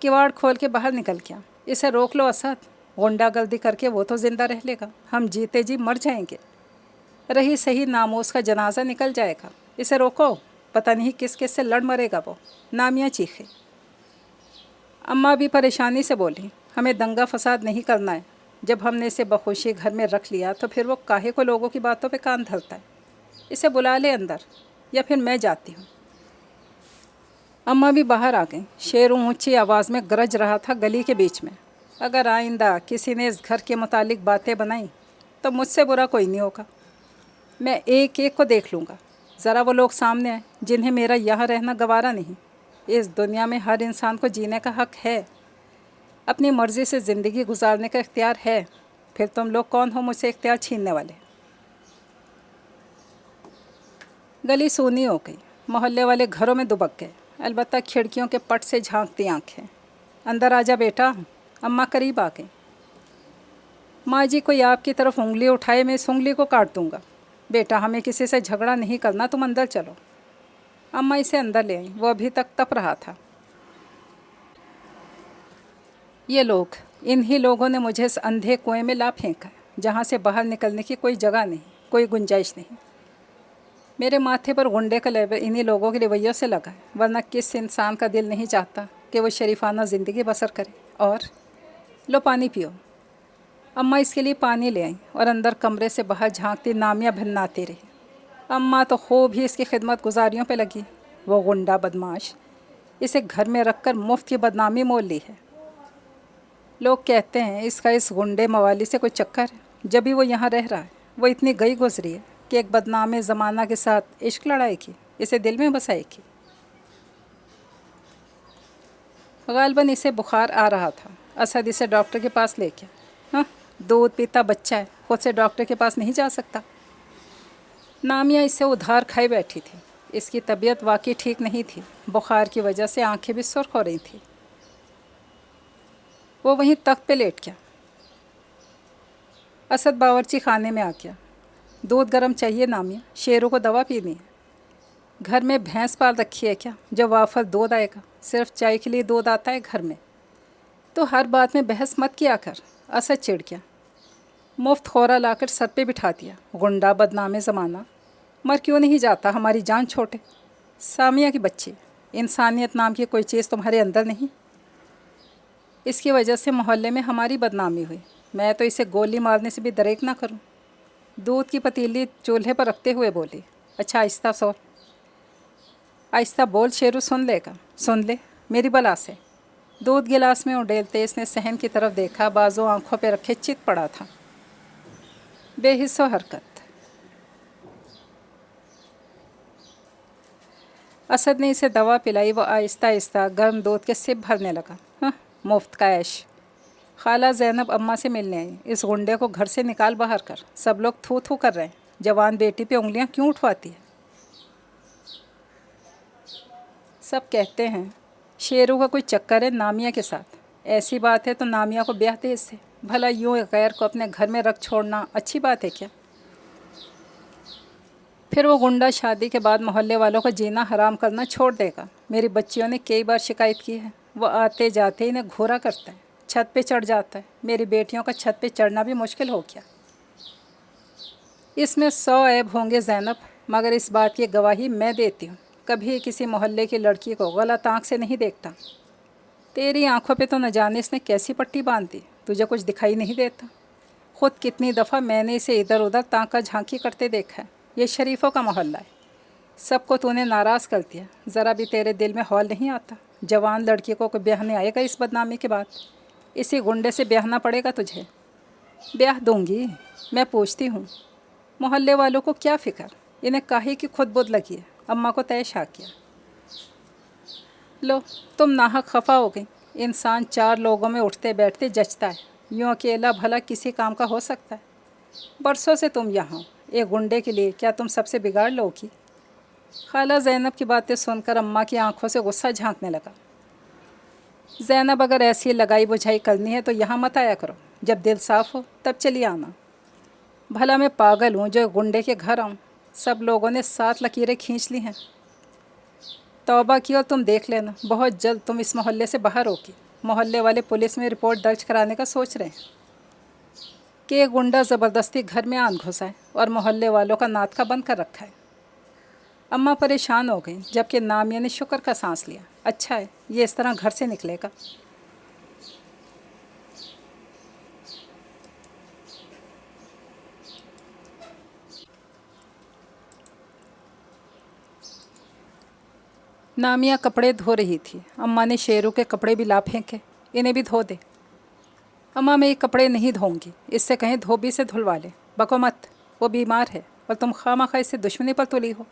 کواڑ کھول کے باہر نکل گیا۔ اسے روک لو اسد، غنڈہ گردی کر کے وہ تو زندہ رہ لے گا، ہم جیتے جی مر جائیں گے۔ رہی صحیح ناموس کا جنازہ نکل جائے گا۔ اسے روکو، پتہ نہیں کس کس سے لڑ مرے گا وہ۔ نامیہ چیخے۔ اماں بھی پریشانی سے بولی، ہمیں دنگا فساد نہیں کرنا ہے۔ جب ہم نے اسے بخوشی گھر میں رکھ لیا تو پھر وہ کاہے کو لوگوں کی باتوں پہ کان دھرتا ہے؟ اسے بلا لے اندر، یا پھر میں جاتی ہوں۔ اماں بھی باہر آ گئیں۔ شیرو اونچی آواز میں گرج رہا تھا گلی کے بیچ میں، اگر آئندہ کسی نے اس گھر کے متعلق باتیں بنائیں تو مجھ سے برا کوئی نہیں ہوگا۔ میں ایک ایک کو دیکھ لوں گا۔ ذرا وہ لوگ سامنے آئیں جنہیں میرا یہاں رہنا گوارا نہیں۔ اس دنیا میں ہر انسان کو جینے کا حق ہے، اپنی مرضی سے زندگی گزارنے کا اختیار ہے۔ پھر تم لوگ کون ہو مجھ سے اختیار چھیننے والے؟ گلی سونی ہو گئی۔ محلے والے گھروں میں دبک گئے، البتہ کھڑکیوں کے پٹ سے جھانکتی آنکھیں۔ اندر آ جا بیٹا، اماں قریب آ گئیں۔ ماں جی کوئی آپ کی طرف انگلی اٹھائے میں اس انگلی کو کاٹ دوں گا۔ بیٹا ہمیں کسی سے جھگڑا نہیں کرنا، تم اندر چلو۔ اماں اسے اندر لے آئیں، وہ ابھی تک تپ رہا تھا۔ یہ لوگ، انہی لوگوں نے مجھے اس اندھے کنویں میں لا پھینکا ہے جہاں سے باہر نکلنے کی کوئی جگہ نہیں، کوئی گنجائش نہیں۔ میرے ماتھے پر غنڈے کا لیبل انہی لوگوں کے رویوں سے لگا ہے، ورنہ کس انسان کا دل نہیں چاہتا کہ وہ شریفانہ زندگی بسر کرے۔ اور لو پانی پیو۔ اماں اس کے لیے پانی لے آئیں اور اندر کمرے سے باہر جھانکتی نامیہ بھناتی رہی۔ اماں تو خوب ہی اس کی خدمت گزاریوں پہ لگی۔ وہ غنڈہ بدماش، اسے گھر میں رکھ کر مفت کی بدنامی مول لی ہے۔ لوگ کہتے ہیں اس کا اس غنڈے موالی سے کوئی چکر ہے۔ جب بھی وہ یہاں رہ رہا ہے وہ اتنی گئی گزری ہے کہ ایک بدنام زمانہ کے ساتھ عشق لڑائی کی، اسے دل میں بسائی کی۔ غالباً اسے بخار آ رہا تھا۔ اسد اسے ڈاکٹر کے پاس لے گیا۔ ہاں، دودھ پیتا بچہ ہے، خود سے ڈاکٹر کے پاس نہیں جا سکتا۔ نامیہ اس سے ادھار کھائی بیٹھی تھی۔ اس کی طبیعت واقعی ٹھیک نہیں تھی، بخار کی وجہ سے آنکھیں بھی سرخ ہو رہی تھیں۔ وہ وہیں تخت پہ لیٹ گیا۔ اسد باورچی خانے میں آ گیا۔ دودھ گرم چاہیے نامیہ، شیرو کو دوا پینی ہے۔ घर में भैंस पाल रखी है क्या जो वाफर दूध आएगा? सिर्फ चाय के लिए दूध आता है घर में। तो हर बात में बहस मत किया कर। असद चिढ़ गया। मुफ्त खोरा लाकर सर पे बिठा दिया। गुंडा बदनामे ज़माना, मर क्यों नहीं जाता हमारी जान छोटे। सामिया की बच्ची, इंसानियत नाम की कोई चीज़ तुम्हारे अंदर नहीं। इसकी वजह से मोहल्ले में हमारी बदनामी हुई। मैं तो इसे गोली मारने से भी दरेक ना करूं। दूध की पतीली चूल्हे पर रखते हुए बोली, अच्छा आहिस्ता सो, आहिस्ता बोल शेरू सुन लेगा। सुन ले मेरी बला से। दूध गिलास में उड़ेलते इसने सहन की तरफ देखा। बाजू आंखों पे रखे चित पड़ा था। बेहिस्सो हरकत। असद ने इसे दवा पिलाई। वो आहिस्ता आहिस्ता गर्म दूध के सिप भरने लगा। हाँ, मुफ्त का ऐश। खाला ज़ैनब अम्मा से मिलने आई। इस गुंडे को घर से निकाल बाहर कर। सब लोग थू थू कर रहे हैं। जवान बेटी पे उंगलियां क्यों उठवाती है? सब कहते हैं शेरू का कोई चक्कर है नामिया के साथ। ऐसी बात है तो नामिया को ब्याह दे इससे। भला यूँ गैर को अपने घर में रख छोड़ना अच्छी बात है क्या? फिर वो गुंडा शादी के बाद मोहल्ले वालों का जीना हराम करना छोड़ देगा। मेरी बच्चियों ने कई बार शिकायत की है। वो आते जाते इन्हें घूरा करता है, छत पे चढ़ जाता है। मेरी बेटियों का छत पे चढ़ना भी मुश्किल हो गया। इसमें 100 ऐब होंगे ज़ैनब, मगर इस बात की गवाही मैं देती हूँ। कभी किसी मोहल्ले की लड़की को गलत आँख से नहीं देखता। तेरी आंखों पे तो न जाने इसने कैसी पट्टी बांध दी, तुझे कुछ दिखाई नहीं देता? खुद कितनी दफ़ा मैंने इसे इधर उधर ताका झांकी करते देखा है। ये शरीफों का मोहल्ला है। सबको तूने नाराज़ कर दिया। ज़रा भी तेरे दिल में हौल नहीं आता? जवान लड़की को कोई ब्याहने आएगा इस बदनामी के बाद? इसी गुंडे से ब्याहना पड़ेगा तुझे। ब्याह दूंगी मैं पूछती हूँ। मोहल्ले वालों को क्या फ़िक्र, इन्हें काहे की खुद बुद लगी है। अम्मा को तय शा किया। लो तुम नाहक खफा हो गई। इंसान 4 लोगों में उठते बैठते जचता है, यूँ अकेला भला किसी काम का हो सकता है? बरसों से तुम यहाँ हो, एक गुंडे के लिए क्या तुम सबसे बिगाड़ लोगी? खाला ज़ैनब की बातें सुनकर अम्मा की आंखों से गुस्सा झांकने लगा। ज़ैनब अगर ऐसी लगाई बुझाई करनी है तो यहाँ मत आया करो। जब दिल साफ़ हो तब चली आना। भला मैं पागल हूँ जो गुंडे के घर आऊँ? सब लोगों ने 7 लकीरें खींच ली हैं। तौबा की और तुम देख लेना, बहुत जल्द तुम इस मोहल्ले से बाहर होगी। मोहल्ले वाले पुलिस में रिपोर्ट दर्ज कराने का सोच रहे हैं कि एक गुंडा ज़बरदस्ती घर में आन घुसा है और मोहल्ले वालों का नाटका बंद कर रखा है। अम्मा परेशान हो गई, जबकि नामिया ने शुक्र का सांस लिया। अच्छा है ये इस तरह घर से निकलेगा। नामिया कपड़े धो रही थी। अम्मा ने शेरू के कपड़े भी ला फेंके। इन्हें भी धो दे। अम्मा मैं ये कपड़े नहीं धोऊंगी, इससे कहें धोबी से धुलवा ले। बको मत, वो बीमार है और तुम खामखा इससे दुश्मनी पर तुली हो।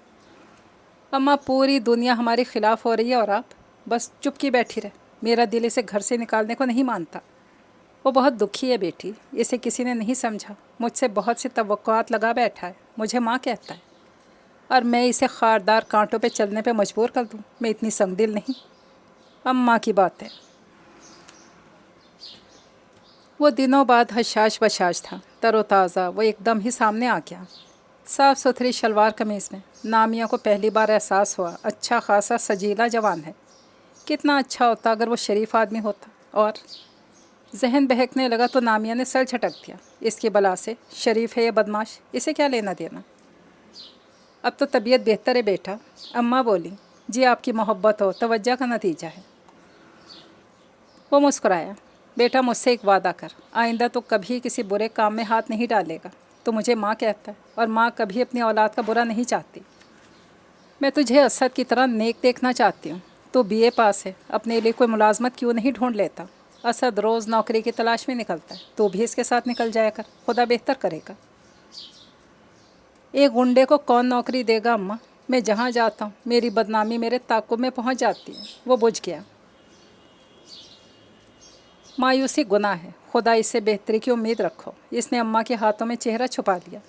अम्मा पूरी दुनिया हमारे ख़िलाफ़ हो रही है और आप बस चुप की बैठी रहे। मेरा दिल इसे घर से निकालने को नहीं मानता। वो बहुत दुखी है बेटी, इसे किसी ने नहीं समझा। मुझसे बहुत सी तवक्कुआत लगा बैठा है। मुझे माँ कहता है और मैं इसे खारदार कांटों पे चलने पे मजबूर कर दूँ? मैं इतनी संगदिल नहीं। अम्मा की बात है। वो दिनों बाद हशाश बशाश था, तरोताज़ा। वो एकदम ही सामने आ गया, साफ़ सुथरी शलवार कमीज़ में। नामिया को पहली बार एहसास हुआ अच्छा खासा सजीला जवान है। कितना अच्छा होता अगर वो शरीफ आदमी होता। और जहन बहकने लगा तो नामिया ने सर झटक दिया। इसकी बला से, शरीफ है या बदमाश, इसे क्या लेना देना? अब तो तबीयत बेहतर है बेटा। अम्मा बोली, जी आपकी मोहब्बत हो तवज्जो का नतीजा है। वो मुस्कुराया। बेटा मुझसे एक वादा कर, आइंदा तो कभी किसी बुरे काम में हाथ नहीं डालेगा। तो मुझे माँ कहता है और माँ कभी अपनी औलाद का बुरा नहीं चाहती। मैं तुझे असद की तरह नेक देखना चाहती हूँ। तो बीए पास है, अपने लिए कोई मुलाजमत क्यों नहीं ढूंढ लेता? असद रोज़ नौकरी की तलाश में निकलता है, तो भी इसके साथ निकल जाया कर, खुदा बेहतर करेगा। एक गुंडे को कौन नौकरी देगा अम्मा? मैं जहाँ जाता हूँ मेरी बदनामी मेरे ताक़ुब में पहुँच जाती है। वो बुझ गया। मायूसी गुनाह है, खुदा इससे बेहतरी की उम्मीद रखो। इसने अम्मा के हाथों में चेहरा छुपा लिया।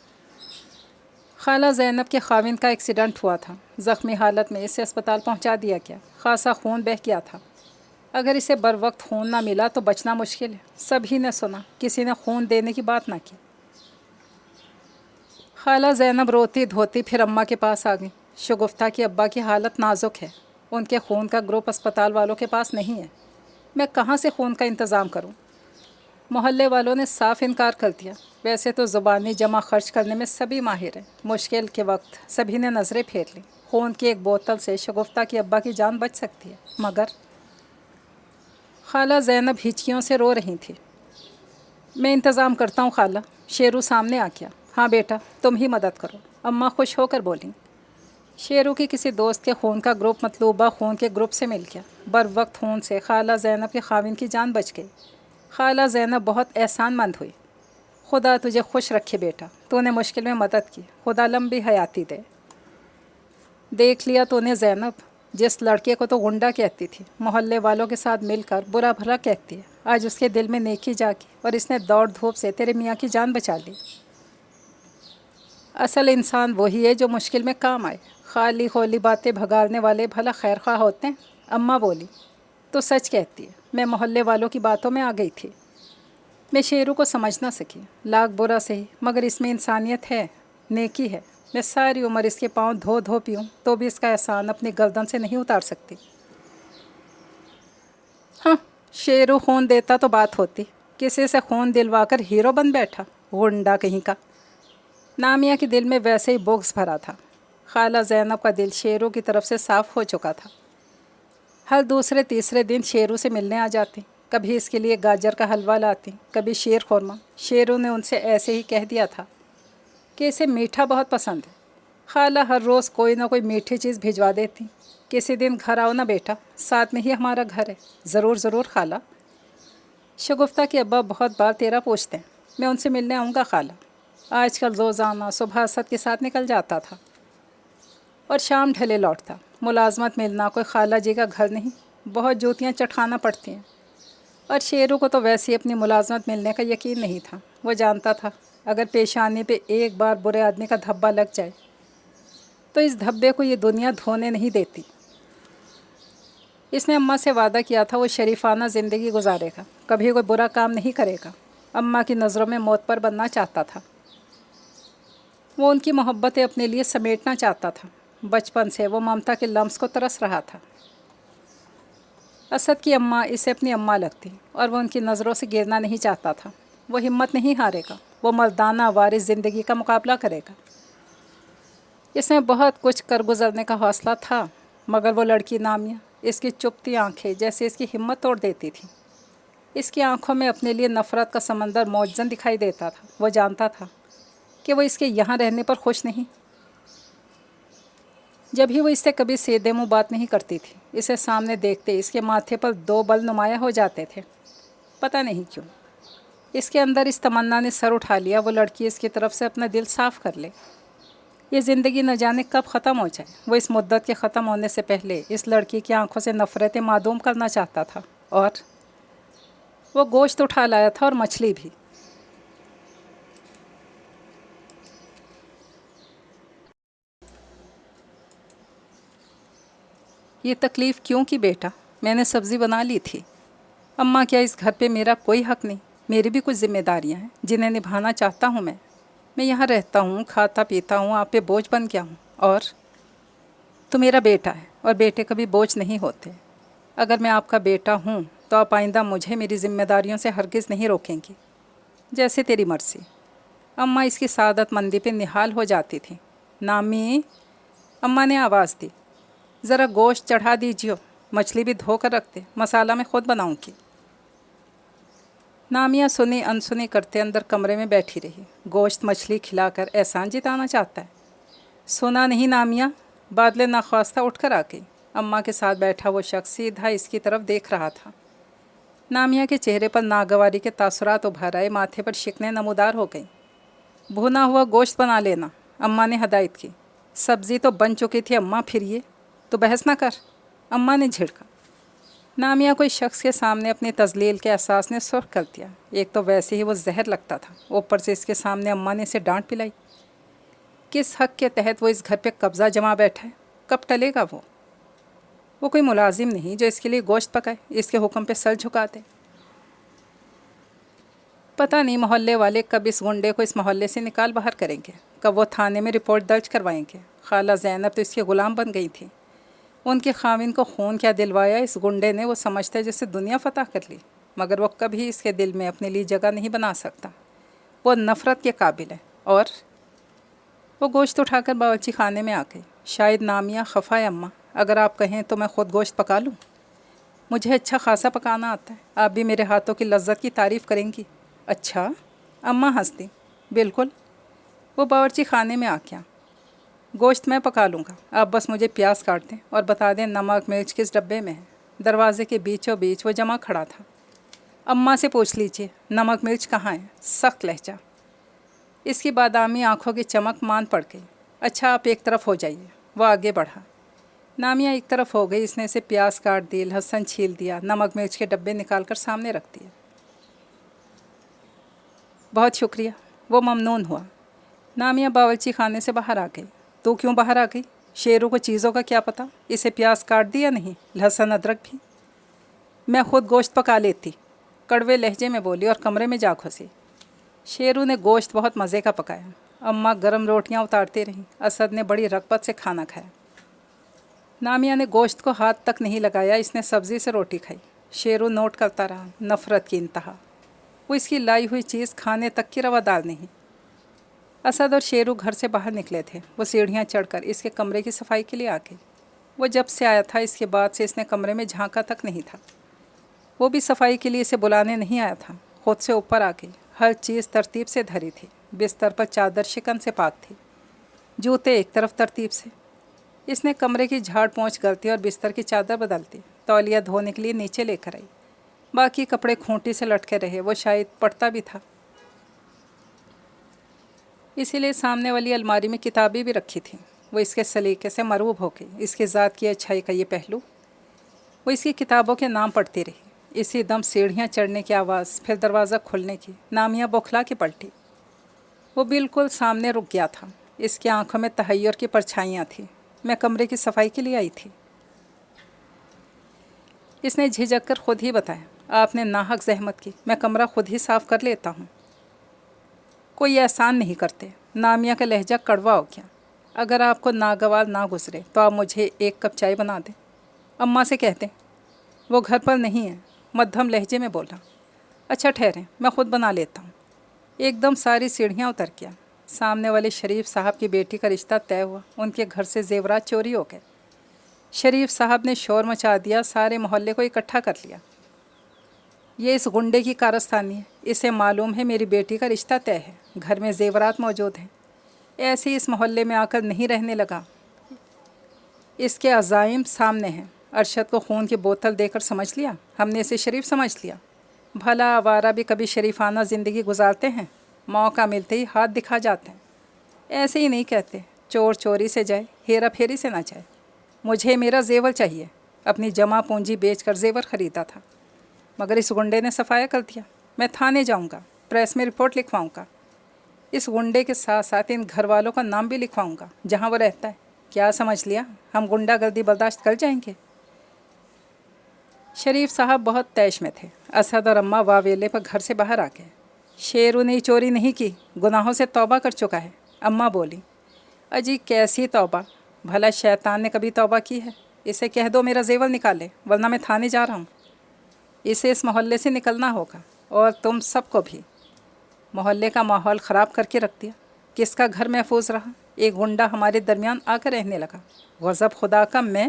खाला ज़ैनब के खाविंद का एक्सीडेंट हुआ था। ज़ख्मी हालत में इसे अस्पताल पहुंचा दिया गया। खासा खून बह गया था। अगर इसे बर वक्त खून ना मिला तो बचना मुश्किल है। सभी ने सुना, किसी ने खून देने की बात ना की। खाला ज़ैनब रोती धोती फिर अम्मा के पास आ गई। شگفتہ کی ابا کی حالت نازک ہے، ان کے خون کا گروپ اسپتال والوں کے پاس نہیں ہے، میں کہاں سے خون کا انتظام کروں؟ محلے والوں نے صاف انکار کر دیا۔ ویسے تو زبانی جمع خرچ کرنے میں سبھی ماہر ہیں، مشکل کے وقت سبھی نے نظریں پھیر لیں، خون کی ایک بوتل سے شگفتہ کی ابا کی جان بچ سکتی ہے، مگر خالہ زینب ہچکیوں سے رو رہی تھی۔ میں انتظام کرتا ہوں خالہ، شیرو سامنے آ گیا۔ ہاں بیٹا تم ہی مدد کرو، اماں خوش ہو کر بولیں۔ شیرو کی کسی دوست کے خون کا گروپ مطلوبہ خون کے گروپ سے مل گیا، بر وقت خون سے خالہ زینب کے خاوند کی جان بچ گئی۔ خالہ زینب بہت احسان مند ہوئی۔ خدا تجھے خوش رکھے بیٹا، تو نے مشکل میں مدد کی، خدا لمبی حیاتی دے۔ دیکھ لیا تو نے زینب، جس لڑکے کو تو گنڈا کہتی تھی، محلے والوں کے ساتھ مل کر برا بھلا کہتی ہے، آج اس کے دل میں نیکی جاگی اور اس نے دوڑ دھوپ سے تیرے میاں کی جان بچا لی۔ اصل انسان وہی ہے جو مشکل میں کام آئے، خالی خولی باتیں بھگاڑنے والے بھلا خیر خواہ ہوتے ہیں۔ اماں بولی، تو سچ کہتی ہے، میں محلے والوں کی باتوں میں آ گئی تھی، میں شیرو کو سمجھ نہ سکی، لاکھ برا سہی مگر اس میں انسانیت ہے، نیکی ہے۔ میں ساری عمر اس کے پاؤں دھو دھو پیوں تو بھی اس کا احسان اپنی گردن سے نہیں اتار سکتی۔ ہاں، شیرو خون دیتا تو بات ہوتی، کسی سے خون دلوا کر ہیرو بن بیٹھا، گنڈا کہیں کا۔ نامیہ کے دل میں ویسے ہی بغض بھرا تھا۔ خالہ زینب کا دل شیرو کی طرف سے صاف ہو چکا تھا، ہر دوسرے تیسرے دن شیرو سے ملنے آ جاتی، کبھی اس کے لیے گاجر کا حلوہ لاتی، کبھی شیر خورمہ۔ شیرو نے ان سے ایسے ہی کہہ دیا تھا کہ اسے میٹھا بہت پسند ہے۔ خالہ ہر روز کوئی نہ کوئی میٹھی چیز بھجوا دیتی۔ کسی دن گھر آؤ نا بیٹا، ساتھ میں ہی ہمارا گھر ہے۔ ضرور ضرور خالہ۔ شگفتہ کے ابا بہت بار تیرا پوچھتے ہیں، میں ان سے ملنے آؤں گا خالہ۔ آج کل روزانہ صبح اسد کے ساتھ نکل جاتا تھا اور شام ڈھلے لوٹتا۔ ملازمت ملنا کوئی خالہ جی کا گھر نہیں، بہت جوتیاں چٹھانا پڑتی ہیں۔ اور شیرو کو تو ویسے ہی اپنی ملازمت ملنے کا یقین نہیں تھا، وہ جانتا تھا اگر پیشانی پہ ایک بار برے آدمی کا دھبا لگ جائے تو اس دھبے کو یہ دنیا دھونے نہیں دیتی۔ اس نے اماں سے وعدہ کیا تھا وہ شریفانہ زندگی گزارے گا، کبھی کوئی برا کام نہیں کرے گا۔ اماں کی نظروں میں موت پر بننا چاہتا تھا، وہ ان کی محبتیں اپنے لیے سمیٹنا چاہتا تھا۔ بچپن سے وہ ممتا کے لمس کو ترس رہا تھا۔ اسد کی اماں اسے اپنی اماں لگتی اور وہ ان کی نظروں سے گرنا نہیں چاہتا تھا۔ وہ ہمت نہیں ہارے گا، وہ مردانہ وارث زندگی کا مقابلہ کرے گا۔ اس میں بہت کچھ کر گزرنے کا حوصلہ تھا، مگر وہ لڑکی نامیہ، اس کی چپتی آنکھیں جیسے اس کی ہمت توڑ دیتی تھیں۔ اس کی آنکھوں میں اپنے لیے نفرت کا سمندر موجزن دکھائی دیتا تھا۔ وہ جانتا تھا کہ وہ اس کے یہاں رہنے پر خوش نہیں۔ جب ہی وہ اس سے کبھی سیدھے منہ بات نہیں کرتی تھی، اسے سامنے دیکھتے اس کے ماتھے پر دو بل نمایاں ہو جاتے تھے، پتہ نہیں کیوں۔ اس کے اندر اس تمنا نے سر اٹھا لیا، وہ لڑکی اس کی طرف سے اپنا دل صاف کر لے۔ یہ زندگی نہ جانے کب ختم ہو جائے۔ وہ اس مدت کے ختم ہونے سے پہلے اس لڑکی کی آنکھوں سے نفرتیں معدوم کرنا چاہتا تھا، اور وہ گوشت اٹھا لایا تھا اور مچھلی بھی۔ یہ تکلیف کیوں کی بیٹا؟ میں نے سبزی بنا لی تھی۔ اماں کیا اس گھر پہ میرا کوئی حق نہیں؟ میری بھی کچھ ذمہ داریاں ہیں جنہیں نبھانا چاہتا ہوں میں یہاں رہتا ہوں، کھاتا پیتا ہوں، آپ پہ بوجھ بن گیا ہوں، اور تو میرا بیٹا ہے اور بیٹے کبھی بوجھ نہیں ہوتے۔ اگر میں آپ کا بیٹا ہوں تو آپ آئندہ مجھے میری ذمہ داریوں سے ہرگز نہیں روکیں گی، جیسے تیری مرضی۔ اماں اس کی سعادت مندی پہ نہال ہو جاتی تھی۔ نامی، اماں نے آواز دی، ذرا گوشت چڑھا دیجیے، مچھلی بھی دھو کر رکھتے، مسالہ میں خود بناؤں گی۔ نامیہ سنی انسنی کرتے اندر کمرے میں بیٹھی رہی۔ گوشت مچھلی کھلا کر احسان جتانا چاہتا ہے؟ سنا نہیں نامیہ؟ بادلے ناخواستہ اٹھ کر آ گئی۔ اماں کے ساتھ بیٹھا وہ شخص سیدھا اس کی طرف دیکھ رہا تھا۔ نامیہ کے چہرے پر ناگواری کے تاثرات ابھر آئے، ماتھے پر شکنیں نمودار ہو گئیں۔ بھونا ہوا گوشت بنا لینا، اماں نے ہدایت کی۔ سبزی تو بن چکی تھی اماں، پھر یہ تو بحث نہ کر، اماں نے جھڑکا۔ نامیہ کوئی شخص کے سامنے اپنی تذلیل کے احساس نے سرخ کر دیا۔ ایک تو ویسے ہی وہ زہر لگتا تھا، اوپر سے اس کے سامنے اماں نے اسے ڈانٹ پلائی۔ کس حق کے تحت وہ اس گھر پہ قبضہ جما بیٹھا ہے؟ کب ٹلے گا وہ کوئی ملازم نہیں جو اس کے لیے گوشت پکائے، اس کے حکم پہ سر جھکا دے۔ پتہ نہیں محلے والے کب اس گنڈے کو اس محلے سے نکال باہر کریں گے، کب وہ تھانے میں رپورٹ درج کروائیں گے۔ خالہ زینب تو اس کے غلام بن گئی تھی۔ ان کے خاوند کو خون کیا دلوایا اس گنڈے نے، وہ سمجھتا ہے جسے دنیا فتح کر لی، مگر وہ کبھی اس کے دل میں اپنے لیے جگہ نہیں بنا سکتا۔ وہ نفرت کے قابل ہے۔ اور وہ گوشت اٹھا کر باورچی خانے میں آ گئی۔ شاید نامیہ خفا ہے اماں، اگر آپ کہیں تو میں خود گوشت پکا لوں۔ مجھے اچھا خاصا پکانا آتا ہے، آپ بھی میرے ہاتھوں کی لذت کی تعریف کریں گی۔ اچھا؟ اماں ہنس دی۔ بالکل۔ وہ باورچی خانے میں آ گیا۔ گوشت میں پکا لوں گا، آپ بس مجھے پیاز کاٹ دیں اور بتا دیں نمک مرچ کس ڈبے میں ہے۔ دروازے کے بیچوں بیچ وہ جمع کھڑا تھا۔ اماں سے پوچھ لیجئے نمک مرچ کہاں ہے؟ سخت لہجہ۔ اس کی بادامی آنکھوں کی چمک مان پڑ گئی۔ اچھا آپ ایک طرف ہو جائیے۔ وہ آگے بڑھا۔ نامیہ ایک طرف ہو گئی۔ اس نے اسے پیاز کاٹ دی، لہسن چھیل دیا، نمک مرچ کے ڈبے نکال کر سامنے رکھ دیے۔ بہت شکریہ۔ وہ ممنون ہوا۔ نامیہ باورچی خانے سے باہر آ گئی۔ تو کیوں باہر آ گئی؟ شیرو کو چیزوں کا کیا پتہ؟ اسے پیاز کاٹ دیا نہیں، لہسن ادرک بھی؟ میں خود گوشت پکا لیتی، کڑوے لہجے میں بولی اور کمرے میں جا گھسی۔ شیرو نے گوشت بہت مزے کا پکایا۔ اماں گرم روٹیاں اتارتی رہیں۔ اسد نے بڑی رغبت سے کھانا کھایا۔ نامیہ نے گوشت کو ہاتھ تک نہیں لگایا، اس نے سبزی سے روٹی کھائی۔ شیرو نوٹ کرتا رہا۔ نفرت کی انتہا۔ وہ اس کی لائی ہوئی چیز کھانے تک کی روادار نہیں۔ اسد اور شیرو گھر سے باہر نکلے تھے۔ وہ سیڑھیاں چڑھ کر اس کے کمرے کی صفائی کے لیے آ گئی۔ وہ جب سے آیا تھا اس کے بعد سے اس نے کمرے میں جھانکا تک نہیں تھا۔ وہ بھی صفائی کے لیے اسے بلانے نہیں آیا تھا، خود سے اوپر آ گئی۔ ہر چیز ترتیب سے دھری تھی۔ بستر پر چادر شکن سے پاک تھی، جوتے ایک طرف ترتیب سے۔ اس نے کمرے کی جھاڑ پونچھ کرتی اور بستر کی چادر بدلتی، تولیہ دھونے کے لیے نیچے لے کر آئی۔ باقی کپڑے کھونٹی سے لٹکے رہے، وہ شاید پڑھتا بھی تھا، اسی لیے سامنے والی الماری میں کتابیں بھی رکھی تھیں۔ وہ اس کے سلیقے سے مرعوب ہو گئی، اس کی ذات کی اچھائی کا یہ پہلو۔ وہ اس کی کتابوں کے نام پڑھتی رہی۔ اسی دم سیڑھیاں چڑھنے کی آواز، پھر دروازہ کھلنے کی۔ نامیہ بوکھلا کے پلٹی۔ وہ بالکل سامنے رک گیا تھا۔ اس کی آنکھوں میں تحیر کی پرچھائیاں تھیں۔ میں کمرے کی صفائی کے لیے آئی تھی۔ اس نے جھجک کر خود ہی بتایا۔ آپ نے ناحق زحمت کی، میں کمرہ خود ہی صاف کر لیتا ہوں۔ کوئی احسان نہیں کرتے۔ نامیہ کا لہجہ کڑوا ہو گیا۔ اگر آپ کو ناگوار نہ گزرے تو آپ مجھے ایک کپ چائے بنا دیں، اماں سے کہہ دیں۔ وہ گھر پر نہیں ہے، مدھم لہجے میں بولا۔ اچھا ٹھہریں، میں خود بنا لیتا ہوں۔ ایک دم ساری سیڑھیاں اتر گیا۔ سامنے والے شریف صاحب کی بیٹی کا رشتہ طے ہوا۔ ان کے گھر سے زیورات چوری ہو گئے۔ شریف صاحب نے شور مچا دیا، سارے محلے کو اکٹھا کر لیا۔ یہ اس گنڈے کی کارستانی ہے، اسے معلوم ہے میری بیٹی کا رشتہ طے ہے، گھر میں زیورات موجود ہیں، ایسے اس محلے میں آ کر نہیں رہنے لگا۔ اس کے عزائم سامنے ہیں۔ ارشد کو خون کی بوتل دے کر سمجھ لیا، ہم نے اسے شریف سمجھ لیا۔ بھلا آوارہ بھی کبھی شریفانہ زندگی گزارتے ہیں؟ موقع ملتے ہی ہاتھ دکھا جاتے ہیں۔ ایسے ہی نہیں کہتے، چور چوری سے جائے، ہیرا پھیری سے نہ جائے۔ مجھے میرا زیور چاہیے۔ اپنی جمع پونجی بیچ کر زیور خریدا تھا، مگر اس گنڈے نے صفایا کر دیا۔ میں تھانے جاؤں گا، پریس میں رپورٹ لکھواؤں گا۔ اس گنڈے کے ساتھ ساتھ ان گھر والوں کا نام بھی لکھواؤں گا جہاں وہ رہتا ہے۔ کیا سمجھ لیا ہم غنڈہ گردی برداشت کر جائیں گے؟ شریف صاحب بہت طیش میں تھے۔ اسد اور اماں واویلے پر گھر سے باہر آ گئے۔ شیرو نے چوری نہیں کی، گناہوں سے توبہ کر چکا ہے، اماں بولی۔ اجی کیسی توبہ؟ بھلا شیطان نے کبھی توبہ کی ہے؟ اسے کہہ دو میرا زیور نکالے، ورنہ میں تھانے جا رہا ہوں۔ اسے اس محلے سے نکلنا ہوگا، اور تم سب کو بھی۔ محلے کا ماحول خراب کر کے رکھ دیا۔ کس کا گھر محفوظ رہا؟ ایک گنڈا ہمارے درمیان آ کر رہنے لگا۔ غضب خدا کا میں؟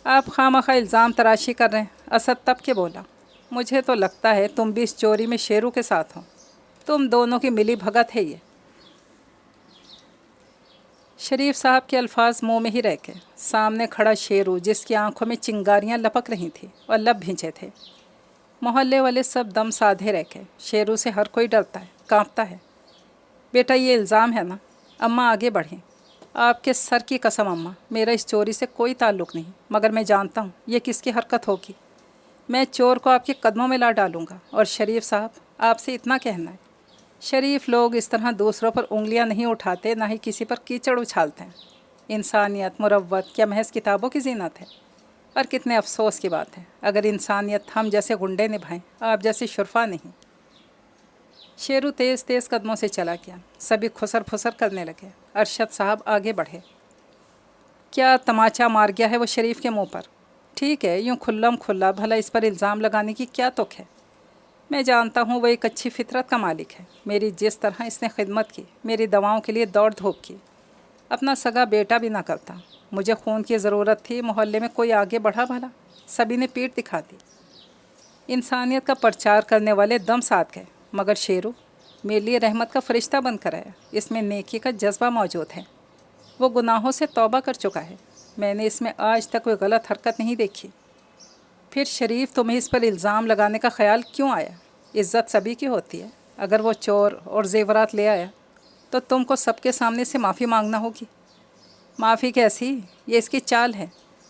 آپ خواہ الزام تراشی کر رہے ہیں، اسد تب کے بولا۔ مجھے تو لگتا ہے تم بھی اس چوری میں شیرو کے ساتھ ہو، تم دونوں کی ملی بھگت ہے یہ۔ شریف صاحب کے الفاظ منہ میں ہی رہ گئے۔ سامنے کھڑا شیرو، جس کی آنکھوں میں چنگاریاں لپک رہی تھیں اور لب بھینچے تھے۔ محلے والے سب دم سادھے رہ گئے۔ شیرو سے ہر کوئی ڈرتا ہے، کانپتا ہے۔ بیٹا یہ الزام ہے نا؟ اماں آگے بڑھیں۔ آپ کے سر کی قسم اماں، میرا اس چوری سے کوئی تعلق نہیں، مگر میں جانتا ہوں یہ کس کی حرکت ہوگی۔ میں چور کو آپ کے قدموں میں لا ڈالوں گا۔ اور شریف صاحب، آپ سے اتنا کہنا ہے، شریف لوگ اس طرح دوسروں پر انگلیاں نہیں اٹھاتے، نہ ہی کسی پر کیچڑ اچھالتے ہیں۔ انسانیت، مروت کیا محض کتابوں کی زینت ہے؟ اور کتنے افسوس کی بات ہے اگر انسانیت ہم جیسے غنڈے نبھائیں، آپ جیسے شرفا نہیں۔ شیرو تیز تیز قدموں سے چلا گیا، سبھی خسر پھسر کرنے لگے۔ ارشد صاحب آگے بڑھے۔ کیا تماچا مار گیا ہے وہ شریف کے منہ پر؟ ٹھیک ہے، یوں کھلم کھلا، بھلا اس پر الزام لگانے کی کیا تک ہے؟ میں جانتا ہوں وہ ایک اچھی فطرت کا مالک ہے۔ میری جس طرح اس نے خدمت کی، میری دواؤں کے لیے دوڑ دھوپ کی، اپنا سگا بیٹا بھی نہ کرتا۔ مجھے خون کی ضرورت تھی، محلے میں کوئی آگے بڑھا بھلا؟ سبھی نے پیٹ دکھا دی۔ انسانیت کا پرچار کرنے والے دم ساتھ گئے، مگر شیرو میرے لیے رحمت کا فرشتہ بن کر آیا۔ اس میں نیکی کا جذبہ موجود ہے، وہ گناہوں سے توبہ کر چکا ہے۔ میں نے اس میں آج تک کوئی غلط حرکت نہیں دیکھی۔ پھر شریف تمہیں اس پر الزام لگانے کا خیال کیوں آیا؟ عزت سبھی کی ہوتی ہے۔ اگر وہ چور اور زیورات لے آیا تو تم کو سب کے سامنے سے معافی مانگنا ہوگی۔ معافی کیسی؟ یہ اس کی چال ہے،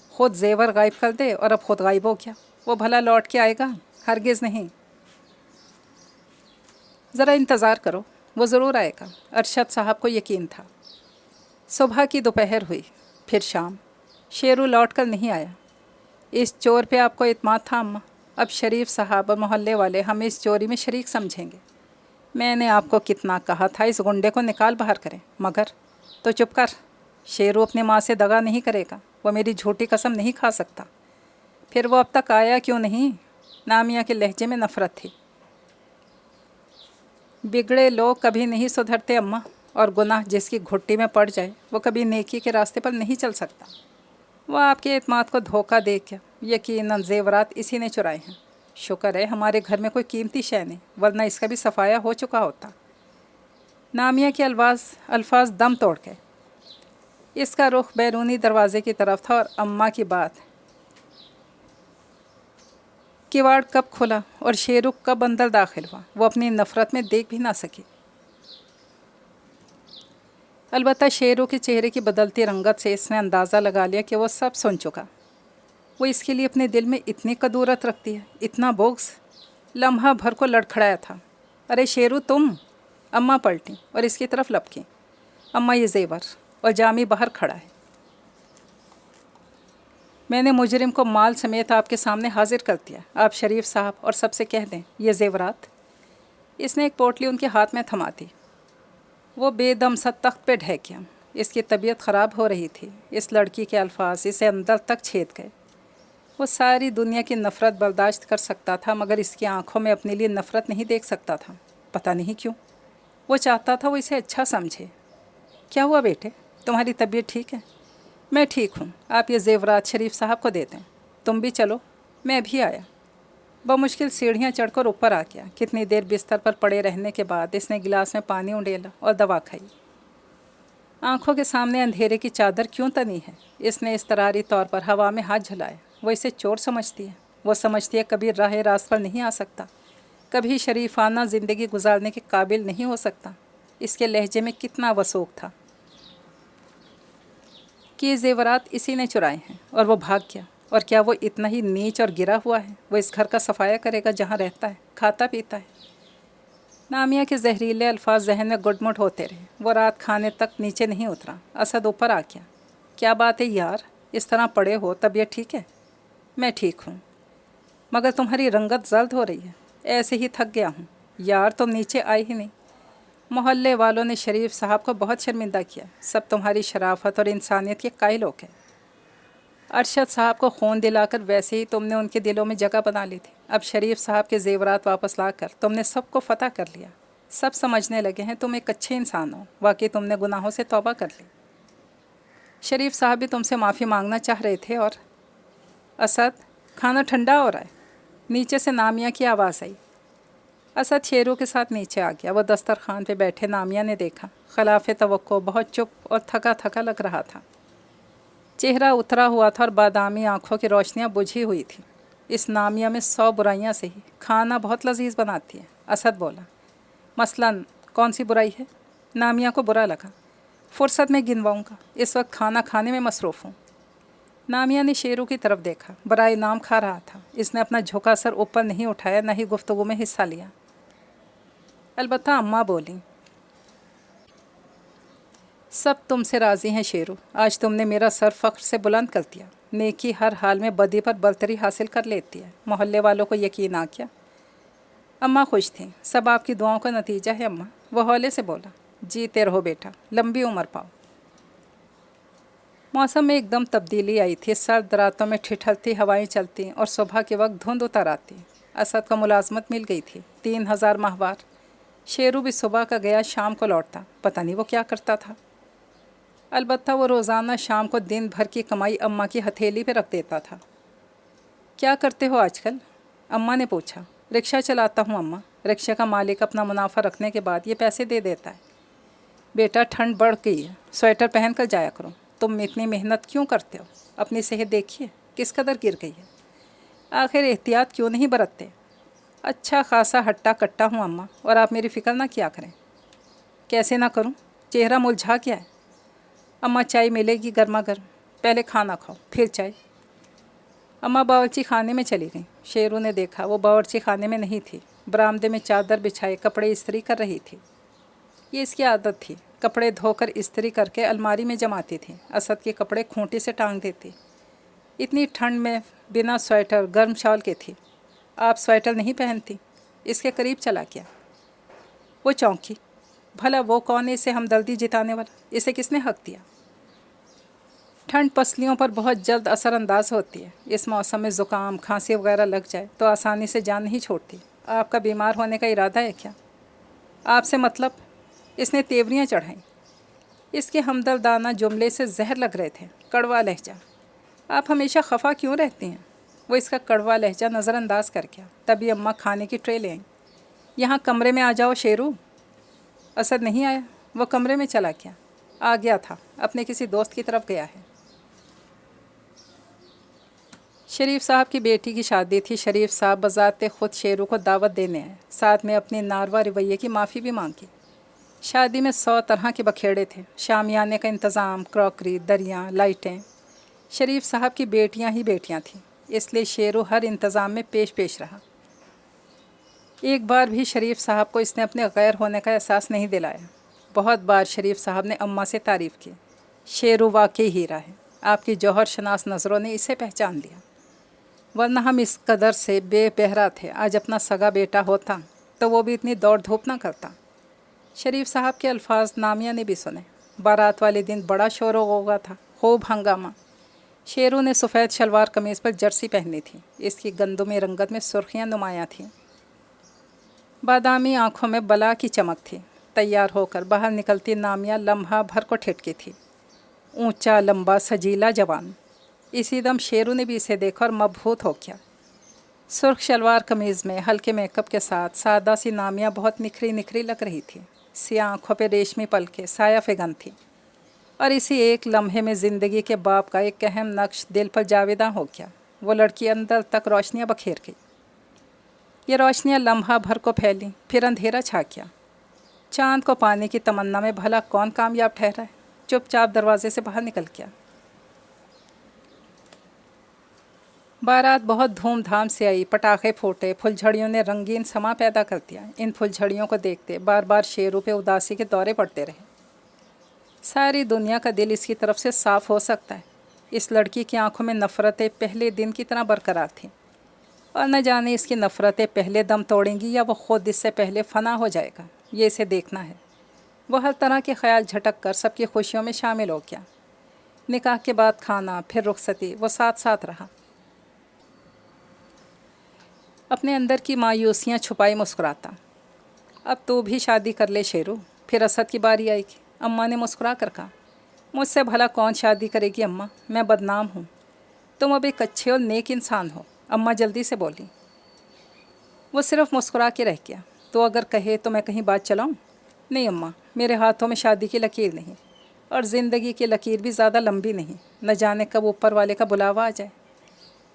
خود زیور غائب کر دے اور اب خود غائب ہو گیا۔ وہ بھلا لوٹ کے آئے گا؟ ہرگز نہیں۔ ذرا انتظار کرو، وہ ضرور آئے گا۔ ارشد صاحب کو یقین تھا۔ صبح کی دوپہر ہوئی، پھر شام۔ شیرو لوٹ کر نہیں آیا۔ اس چور پہ آپ کو اعتماد تھا اماں؟ اب شریف صاحب اور محلے والے ہمیں اس چوری میں شریک سمجھیں گے۔ میں نے آپ کو کتنا کہا تھا اس گنڈے کو نکال باہر کریں، مگر تو چپ کر۔ شیرو اپنی ماں سے دغا نہیں کرے گا، وہ میری جھوٹی قسم نہیں کھا سکتا۔ پھر وہ اب تک آیا کیوں نہیں؟ نامیہ کے لہجے میں نفرت تھی۔ بگڑے لوگ کبھی نہیں سدھرتے اماں، اور گناہ جس کی گھٹی میں پڑ جائے وہ کبھی نیکی کے راستے پر نہیں چل سکتا۔ وہ آپ کے اعتماد کو دھوکہ دے کے یقیناً زیورات اسی نے چرائے ہیں۔ شکر ہے ہمارے گھر میں کوئی قیمتی شے نہیں، ورنہ اس کا بھی صفایا ہو چکا ہوتا۔ نامیہ کے الفاظ دم توڑ گئے۔ اس کا رخ بیرونی دروازے کی طرف تھا اور اماں کی بات۔ کواڑ کب کھلا اور شیرو کب اندر داخل ہوا، وہ اپنی نفرت میں دیکھ بھی نہ سکی۔ البتہ شیرو کے چہرے کی بدلتی رنگت سے اس نے اندازہ لگا لیا کہ وہ سب سن چکا۔ وہ اس کے لیے اپنے دل میں اتنی کدورت رکھتی ہے، اتنا بغض۔ لمحہ بھر کو لڑکھڑایا تھا۔ ارے شیرو تم! اماں پلٹیں اور اس کی طرف لپکیں۔ اماں یہ زیور اور جامی باہر کھڑا ہے۔ میں نے مجرم کو مال سمیت آپ کے سامنے حاضر کر دیا۔ آپ شریف صاحب اور سب سے کہہ دیں یہ زیورات۔ اس نے ایک پوٹلی ان کے ہاتھ میں تھما دی۔ وہ بے دم سا تخت پہ ڈھہ گیا۔ اس کی طبیعت خراب ہو رہی تھی۔ اس لڑکی کے الفاظ اسے اندر تک چھید گئے۔ وہ ساری دنیا کی نفرت برداشت کر سکتا تھا، مگر اس کی آنکھوں میں اپنے لیے نفرت نہیں دیکھ سکتا تھا۔ پتہ نہیں کیوں وہ چاہتا تھا وہ اسے اچھا سمجھے۔ کیا ہوا بیٹے، تمہاری طبیعت ٹھیک ہے؟ میں ٹھیک ہوں، آپ یہ زیورات شریف صاحب کو دے دیں۔ تم بھی چلو، میں بھی آیا۔ بمشکل سیڑھیاں چڑھ کر اوپر آ گیا۔ کتنی دیر بستر پر پڑے رہنے کے بعد اس نے گلاس میں پانی انڈیلا اور دوا کھائی۔ آنکھوں کے سامنے اندھیرے کی چادر کیوں تنی ہے؟ اس نے اضطراری طور پر ہوا میں ہاتھ جھلایا۔ وہ اسے چور سمجھتی ہے، وہ سمجھتی ہے کبھی راہ راست پر نہیں آ سکتا، کبھی شریفانہ زندگی گزارنے کے قابل نہیں ہو سکتا۔ اس کے لہجے میں کتنا وثوق تھا کہ یہ زیورات اسی نے چرائے ہیں، اور وہ بھاگ گیا۔ اور کیا وہ اتنا ہی نیچ اور گرا ہوا ہے؟ وہ اس گھر کا صفایا کرے گا جہاں رہتا ہے، کھاتا پیتا ہے۔ نامیہ کے زہریلے الفاظ ذہن میں گڈ مڈ ہوتے رہے۔ وہ رات کھانے تک نیچے نہیں اترا۔ اسد اوپر آ گیا۔ کیا بات ہے یار، اس طرح پڑے ہو، طبیعت ٹھیک ہے؟ میں ٹھیک ہوں، مگر تمہاری رنگت زرد ہو رہی ہے۔ ایسے ہی تھک گیا ہوں۔ یار تم نیچے آئے ہی نہیں۔ محلے والوں نے شریف صاحب کو بہت شرمندہ کیا۔ سب تمہاری شرافت اور انسانیت کے قائل ہو گئے۔ ارشد صاحب کو خون دلا کر ویسے ہی تم نے ان کے دلوں میں جگہ بنا لی تھی۔ اب شریف صاحب کے زیورات واپس لا کر تم نے سب کو فتح کر لیا۔ سب سمجھنے لگے ہیں تم ایک اچھے انسان ہو۔ واقعی تم نے گناہوں سے توبہ کر لی۔ شریف صاحب بھی تم سے معافی مانگنا چاہ رہے تھے۔ اور اسد، کھانا ٹھنڈا ہو رہا ہے۔ نیچے سے نامیہ کی آواز آئی۔ اسد شیرو کے ساتھ نیچے آ گیا۔ وہ دسترخوان پہ بیٹھے نامیہ نے دیکھا۔ خلاف توقع بہت چپ اور تھکا تھکا لگ رہا تھا۔ چہرہ اترا ہوا تھا اور بادامی آنکھوں کی روشنیاں بجھی ہوئی تھیں۔ اس نامیہ میں 100 برائیاں سے ہی کھانا بہت لذیذ بناتی ہے۔ اسد بولا۔ مثلاً کون سی برائی ہے؟ نامیہ کو برا لگا۔ فرصت میں گنواؤں گا، اس وقت کھانا کھانے میں مصروف ہوں۔ نامیہ نے شیرو کی طرف دیکھا۔ برائے نام کھا رہا تھا۔ اس نے اپنا جھکا سر اوپر نہیں اٹھایا، نہ ہی گفتگو میں حصہ لیا۔ البتہ اماں بولیں، सब तुमसे राज़ी हैं शेरू। आज तुमने मेरा सर फ़ख्र से बुलंद कर दिया। नेकी हर हाल में बदी पर बरतरी हासिल कर लेती है। मोहल्ले वालों को यकीन आ गया। अम्मा खुश थीं। सब आपकी दुआओं का नतीजा है अम्मा। वो हौले से बोला। जीते रहो बेटा, लंबी उम्र पाओ। मौसम में एकदम तब्दीली आई थी। सर्द रातों में ठिठुरती हवाएं चलती और सुबह के वक्त धुंध उतर आती। असद को मुलाजमत मिल गई थी, 3000 माहवार। शेरू भी सुबह का गया, शाम को लौटता। पता नहीं वो क्या करता था। अलबत्ता वो रोज़ाना शाम को दिन भर की कमाई अम्मा की हथेली पे रख देता था। क्या करते हो आजकल? अम्मा ने पूछा। रिक्शा चलाता हूँ अम्मा। रिक्शे का मालिक अपना मुनाफा रखने के बाद ये पैसे दे देता है। बेटा, ठंड बढ़ गई है, स्वेटर पहन कर जाया करो। तुम इतनी मेहनत क्यों करते हो? अपनी सेहत देखिए किस कदर गिर गई है। आखिर एहतियात क्यों नहीं बरतते? अच्छा खासा हट्टा कट्टा हूँ अम्मा, और आप मेरी फ़िक्र ना किया करें। कैसे ना करूँ? चेहरा मुरझा क्या है? अम्मा, चाय मिलेगी गर्मा गर्म। पहले खाना खाओ फिर चाय। अम्मा बावर्ची खाने में चली गई। शेरू ने देखा वो बावर्ची खाने में नहीं थी। बरामदे में चादर बिछाए कपड़े इस्त्री कर रही थी। ये इसकी आदत थी। कपड़े धोकर इस्त्री करके अलमारी में जमाती थी। असद के कपड़े खूंटी से टांग देती। इतनी ठंड में बिना स्वेटर गर्म शॉल के थी। आप स्वेटर नहीं पहनती? इसके करीब चला गया। वो चौंकी। भला वो कौन है इसे हमदर्दी जिताने वाला? इसे किसने हक दिया? ठंड पसलियों पर बहुत जल्द असरअंदाज होती है। इस मौसम में ज़ुकाम खांसी वगैरह लग जाए तो आसानी से जान नहीं छोड़ती। आपका बीमार होने का इरादा है क्या? आपसे मतलब? इसने तेवरियाँ चढ़ाईं। इसके हमदर्दाना जुमले से जहर लग रहे थे। कड़वा लहजा। आप हमेशा खफा क्यों रहती हैं? वो इसका कड़वा लहजा नज़रअंदाज कर गया। तभी अम्मा खाने की ट्रे ले आईं। यहाँ कमरे में आ जाओ शेरू। असद नहीं आया। वो कमरे में चला गया। आ गया था, अपने किसी दोस्त की तरफ गया है। शरीफ साहब की बेटी की शादी थी। शरीफ साहब बज़ाते ख़ुद शेरू को दावत देने आए। साथ में अपने नारवा रवैये की माफ़ी भी मांगी। शादी में 100 तरह के बखेड़े थे। शामियाने का इंतज़ाम, क्रॉकरी, दरियाँ, लाइटें। शरीफ साहब की बेटियां ही बेटियां थीं, इसलिए शेरू हर इंतज़ाम में पेश रहा। एक बार भी शरीफ साहब को इसने अपने गैर होने का एहसास नहीं दिलाया। बहुत बार शरीफ साहब ने अम्मा से तारीफ़ की। शेरू वाकई हीरा है। आपकी जौहर शनास नज़रों ने इसे पहचान लिया, वरना हम इस कदर से बेबहरा थे। आज अपना सगा बेटा होता तो वो भी इतनी दौड़ धूप ना करता। शरीफ साहब के अल्फाज नामिया ने भी सुने। बारात वाले दिन बड़ा शोर होगा था, खूब हंगामा। शेरू ने सफ़ेद शलवार कमीज़ पर जर्सी पहनी थी। इसकी गंदुमी रंगत में सुर्खियाँ नुमायाँ थीं। बादामी आँखों में बला की चमक थी। तैयार होकर बाहर निकलती नामिया लम्हा भर को ठिठकी थी। ऊंचा लंबा सजीला जवान। इसी दम शेरू ने भी इसे देखा और मबहूत हो गया। सुर्ख शलवार कमीज़ में हल्के मेकअप के साथ सादा सी नामिया बहुत निखरी निखरी लग रही थी। सियाह आँखों पे रेशमी पलके साया फिगन थी, और इसी एक लम्हे में ज़िंदगी के बाप का एक अहम नक्श दिल पर जावेदां हो गया। वो लड़की अंदर तक रोशनियाँ बखेर गई। ये रोशनियाँ लम्हा भर को फैलीं, फिर अंधेरा छा गया। चाँद को पाने की तमन्ना में भला कौन कामयाब ठहरा है? चुपचाप दरवाजे से बाहर निकल गया। बारात बहुत धूमधाम से आई। पटाखे फूटे, फुलझड़ियों ने रंगीन समा पैदा कर दिया। इन फुलझड़ियों को देखते बार बार शेरू पे उदासी के दौरे पड़ते रहे। सारी दुनिया का दिल इसकी तरफ से साफ़ हो सकता है। इस लड़की की आंखों में नफ़रतें पहले दिन की तरह बरकरार थीं, और न जाने इसकी नफ़रतें पहले दम तोड़ेंगी या वो ख़ुद इससे पहले फना हो जाएगा। ये इसे देखना है। वो हर तरह के ख्याल झटक कर सबकी खुशियों में शामिल हो गया। निकाह के बाद खाना, फिर रुखसती, वो साथ साथ रहा। अपने अंदर की मायूसियाँ छुपाई मुस्कुराता। अब तू भी शादी कर ले शेरू। फिर असद की बारी आएगी। अम्मा ने मुस्कुरा कर कहा। मुझसे भला कौन शादी करेगी अम्मा? मैं बदनाम हूँ। तुम अब एक अच्छे और नेक इंसान हो, अम्मा जल्दी से बोली। वो सिर्फ मुस्कुरा के रह गया। तो अगर कहे तो मैं कहीं बात चलाऊँ? नहीं अम्मा, मेरे हाथों में शादी की लकीर नहीं, और ज़िंदगी की लकीर भी ज़्यादा लंबी नहीं। न जाने कब ऊपर वाले का बुलावा आ जाए।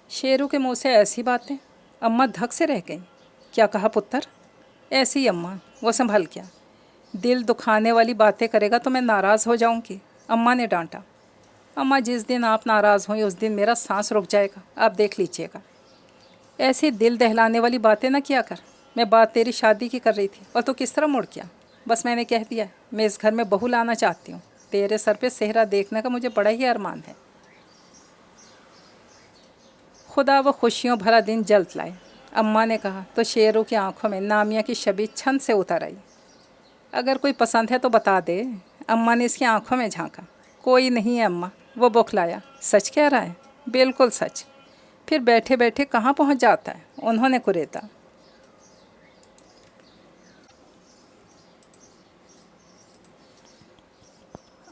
शेरू के मुँह से ऐसी बातें। अम्मा धक से रह गई। क्या कहा पुत्र? ऐसी अम्मा। वो संभल गया। दिल दुखाने वाली बातें करेगा तो मैं नाराज़ हो जाऊंगी, अम्मा ने डांटा। अम्मा, जिस दिन आप नाराज़ हुई उस दिन मेरा सांस रुक जाएगा, आप देख लीजिएगा। ऐसी दिल दहलाने वाली बातें ना किया कर। मैं बात तेरी शादी की कर रही थी और तू किस तरह मुड़ गया। बस मैंने कह दिया मैं इस घर में बहू लाना चाहती हूँ। तेरे सर पे सेहरा देखने का मुझे बड़ा ही अरमान है। खुदा वो खुशियों भरा दिन जल्द लाए, अम्मा ने कहा तो शेरू की आंखों में नामिया की छवि छन से उतर आई। अगर कोई पसंद है तो बता दे, अम्मा ने इसकी आंखों में झांका। कोई नहीं है अम्मा, वो बौखलाया। सच कह रहा है? बिल्कुल सच। फिर बैठे बैठे कहाँ पहुँच जाता है, उन्होंने कुरेदा।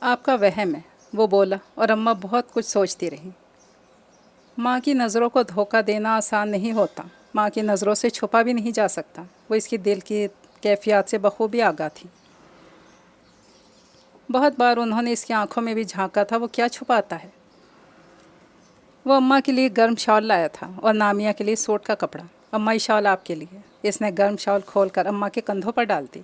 आपका वहम है, वो बोला, और अम्मा बहुत कुछ सोचती रही। माँ की नज़रों को धोखा देना आसान नहीं होता, माँ की नज़रों से छुपा भी नहीं जा सकता। वो इसकी दिल की कैफियत से बखूबी आगाह थी। बहुत बार उन्होंने इसकी आंखों में भी झांका था, वो क्या छुपाता है। वो अम्मा के लिए गर्म शॉल लाया था और नामिया के लिए सूट का कपड़ा। अम्मा ये शॉल आपके लिए। इसने गर्म शॉल खोलकर अम्मा के कंधों पर डाल दी।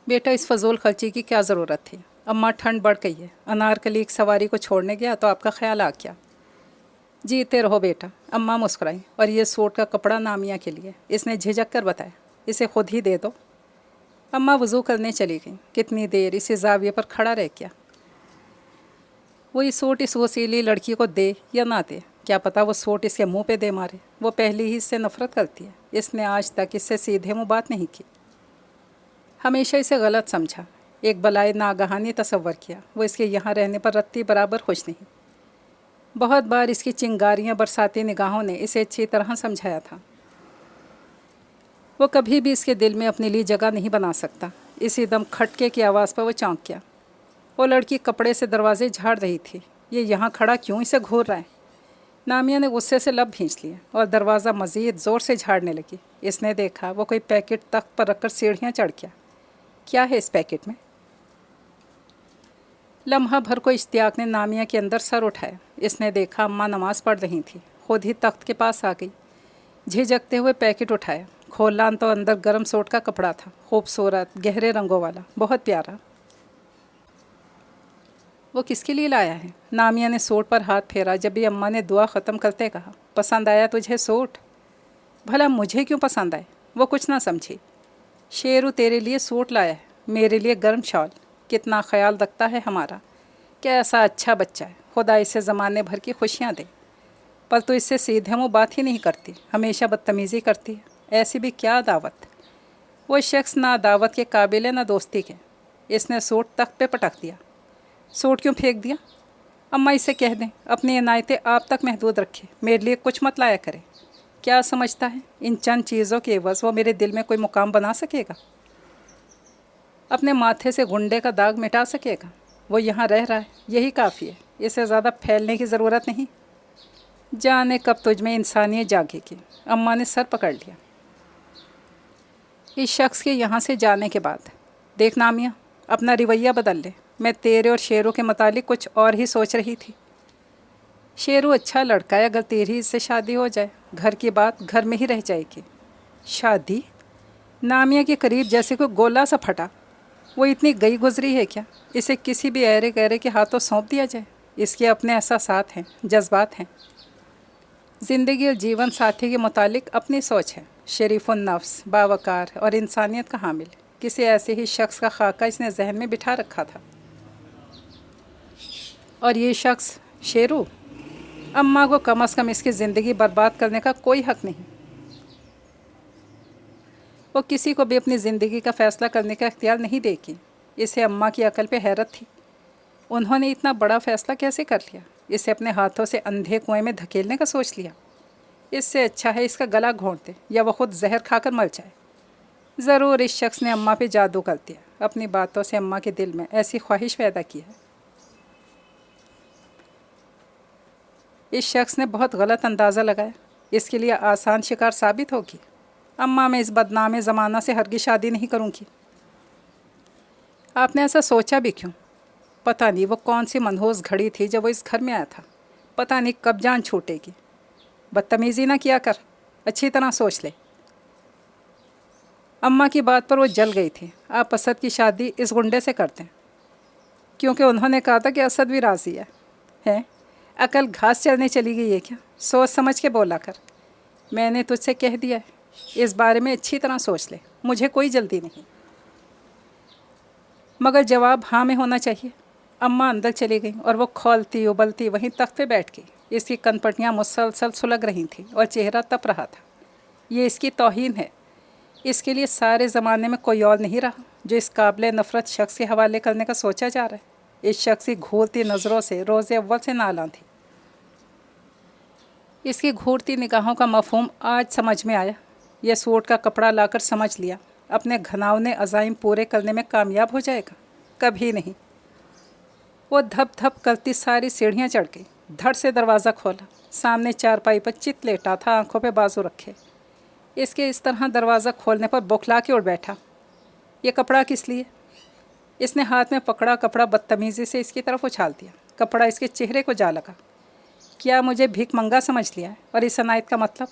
बेटा, इस फजूल खर्ची की क्या ज़रूरत थी? अम्मा, ठंड बढ़ गई है। अनारकली एक सवारी को छोड़ने गया तो आपका ख्याल आ गया। जीते रहो बेटा, अम्मा मुस्कुराई। और ये सूट का कपड़ा नामिया के लिए, इसने झिझक कर बताया। इसे खुद ही दे दो। अम्मा वज़ू करने चली गई। कितनी देर इसी जाविये पर खड़ा रह गया। वो ये सूट इस वसीली लड़की को दे या ना दे, क्या पता वो सूट इसके मुंह पे दे मारे। वो पहले ही इससे नफ़रत करती है। इसने आज तक इससे सीधे मुँह बात नहीं की, हमेशा इसे गलत समझा, एक बलाए नागहानी तसव्वुर किया। वो इसके यहाँ रहने पर रत्ती बराबर खुश नहीं। बहुत बार इसकी चिंगारियाँ बरसाती निगाहों ने इसे अच्छी तरह समझाया था। वो कभी भी इसके दिल में अपने लिए जगह नहीं बना सकता। इसी दम खटके की आवाज़ पर वो चौंक गया। वो लड़की कपड़े से दरवाजे झाड़ रही थी। ये यहाँ खड़ा क्यों इसे घूर रहा है? नामिया ने गुस्से से लब खींच लिए और दरवाज़ा मज़ीद ज़ोर से झाड़ने लगी। इसने देखा वो कोई पैकेट तख्त पर रखकर सीढ़ियाँ चढ़ गया। क्या है इस पैकेट में? लम्हा भर को इश्तियाक ने नामिया के अंदर सर उठाया। इसने देखा अम्मा नमाज़ पढ़ रही थी। खुद ही तख्त के पास आ गई। झिझकते हुए पैकेट उठाया, खोला तो अंदर गर्म सूट का कपड़ा था, खूबसूरत गहरे रंगों वाला, बहुत प्यारा। वो किसके लिए लाया है? नामिया ने सूट पर हाथ फेरा जब भी अम्मा ने दुआ ख़त्म करते कहा, पसंद आया तुझे सूट? भला मुझे क्यों पसंद आए? वो कुछ ना समझी। शेरू तेरे लिए सूट लाया है, मेरे लिए गर्म शॉल। कितना ख्याल रखता है हमारा, कैसा अच्छा बच्चा है। खुदा इसे ज़माने भर की खुशियाँ दे। पर तो इससे सीधे मुँह बात ही नहीं करती, हमेशा बदतमीज़ी करती है। ऐसी भी क्या दावत? वो शख्स ना दावत के काबिल है ना दोस्ती के। इसने सूट तख्त पे पटक दिया। सूट क्यों फेंक दिया? अम्मा इसे कह दें अपनी इनायतें आप तक महदूद रखे, मेरे लिए कुछ मत लाया करे। क्या समझता है इन चंद चीज़ों के एवज़ वो मेरे दिल में कोई मुकाम बना सकेगा? अपने माथे से गुंडे का दाग मिटा सकेगा? वो यहाँ रह रहा है, यही काफ़ी है। इसे ज़्यादा फैलने की ज़रूरत नहीं। जाने कब तुझ में इंसानियत जागेगी। अम्मा ने सर पकड़ लिया। इस शख्स के यहाँ से जाने के बाद देख नामिया, अपना रवैया बदल ले। मैं तेरे और शेरू के मुतालिक कुछ और ही सोच रही थी। शेरू अच्छा लड़का है, अगर तेरी इससे शादी हो जाए, घर की बात घर में ही रह जाएगी। शादी? नामिया के करीब जैसे कोई गोला सा फटा। वो इतनी गई गुजरी है क्या? इसे किसी भी ऐरे गहरे के हाथों सौंप दिया जाए? इसके अपने एहसासात हैं, जज्बात हैं। ज़िंदगी और जीवन साथी के मुतालिक अपनी सोच है। शरीफुन नफ्स, बावकार और इंसानियत का हामिल किसी ऐसे ही शख्स का खाका इसने जहन में बिठा रखा था। और ये शख्स शेरू? अम्मा को कम अज़ कम इसकी ज़िंदगी बर्बाद करने का कोई हक़ नहीं। वो किसी को भी अपनी ज़िंदगी का फ़ैसला करने का इख्तियार नहीं देगी। इसे अम्मा की अकल पे हैरत थी। उन्होंने इतना बड़ा फ़ैसला कैसे कर लिया? इसे अपने हाथों से अंधे कुएं में धकेलने का सोच लिया। इससे अच्छा है इसका गला घोंट दे या वह खुद जहर खाकर मर जाए। ज़रूर इस शख्स ने अम्मा पे जादू कर दिया। अपनी बातों से अम्मा के दिल में ऐसी ख्वाहिश पैदा की है। इस शख्स ने बहुत गलत अंदाज़ा लगाया। इसके लिए आसान शिकार साबित होगी। अम्मा, मैं इस बदनाम ज़माना से हरगिज़ शादी नहीं करूँगी। आपने ऐसा सोचा भी क्यों? पता नहीं वो कौन सी मनहूस घड़ी थी जब वो इस घर में आया था। पता नहीं कब जान छूटेगी। बदतमीज़ी ना किया कर, अच्छी तरह सोच ले। अम्मा की बात पर वो जल गई थी। आप असद की शादी इस गुंडे से करते हैं क्योंकि उन्होंने कहा था कि असद भी राज़ी है। हैं? अकल घास चरने चली गई है क्या? सोच समझ के बोला कर। मैंने तुझसे कह दिया है, इस बारे में अच्छी तरह सोच ले। मुझे कोई जल्दी नहीं। मगर जवाब हाँ में होना चाहिए। अम्मा अंदर चली गई और वो खौलती उबलती वहीं तख्त पे बैठ गई। इसकी कनपटियाँ मुसलसल सुलग रही थीं और चेहरा तप रहा था। ये इसकी तौहीन है। इसके लिए सारे ज़माने में कोई और नहीं रहा जो इस काबिल नफ़रत शख्स के हवाले करने का सोचा जा रहा है। इस शख्स की घूरती नज़रों से रोज़े अव्वल से नाला थी। इसकी घूरती निगाहों का मफ़हूम आज समझ में आया। यह सूट का कपड़ा लाकर समझ लिया अपने घनावने अज़ाइम पूरे करने में कामयाब हो जाएगा। कभी नहीं। वो धप धप करती सारी सीढ़ियाँ चढ़ गई। धड़ से दरवाज़ा खोला। सामने चारपाई पर चित लेटा था, आंखों पे बाजू रखे। इसके इस तरह दरवाज़ा खोलने पर बौखला के उठ बैठा। ये कपड़ा किस लिए? इसने हाथ में पकड़ा कपड़ा बदतमीज़ी से इसकी तरफ उछाल दिया। कपड़ा इसके चेहरे को जा लगा। क्या मुझे भीख मंगा समझ लिया है? और इस अनायत का मतलब?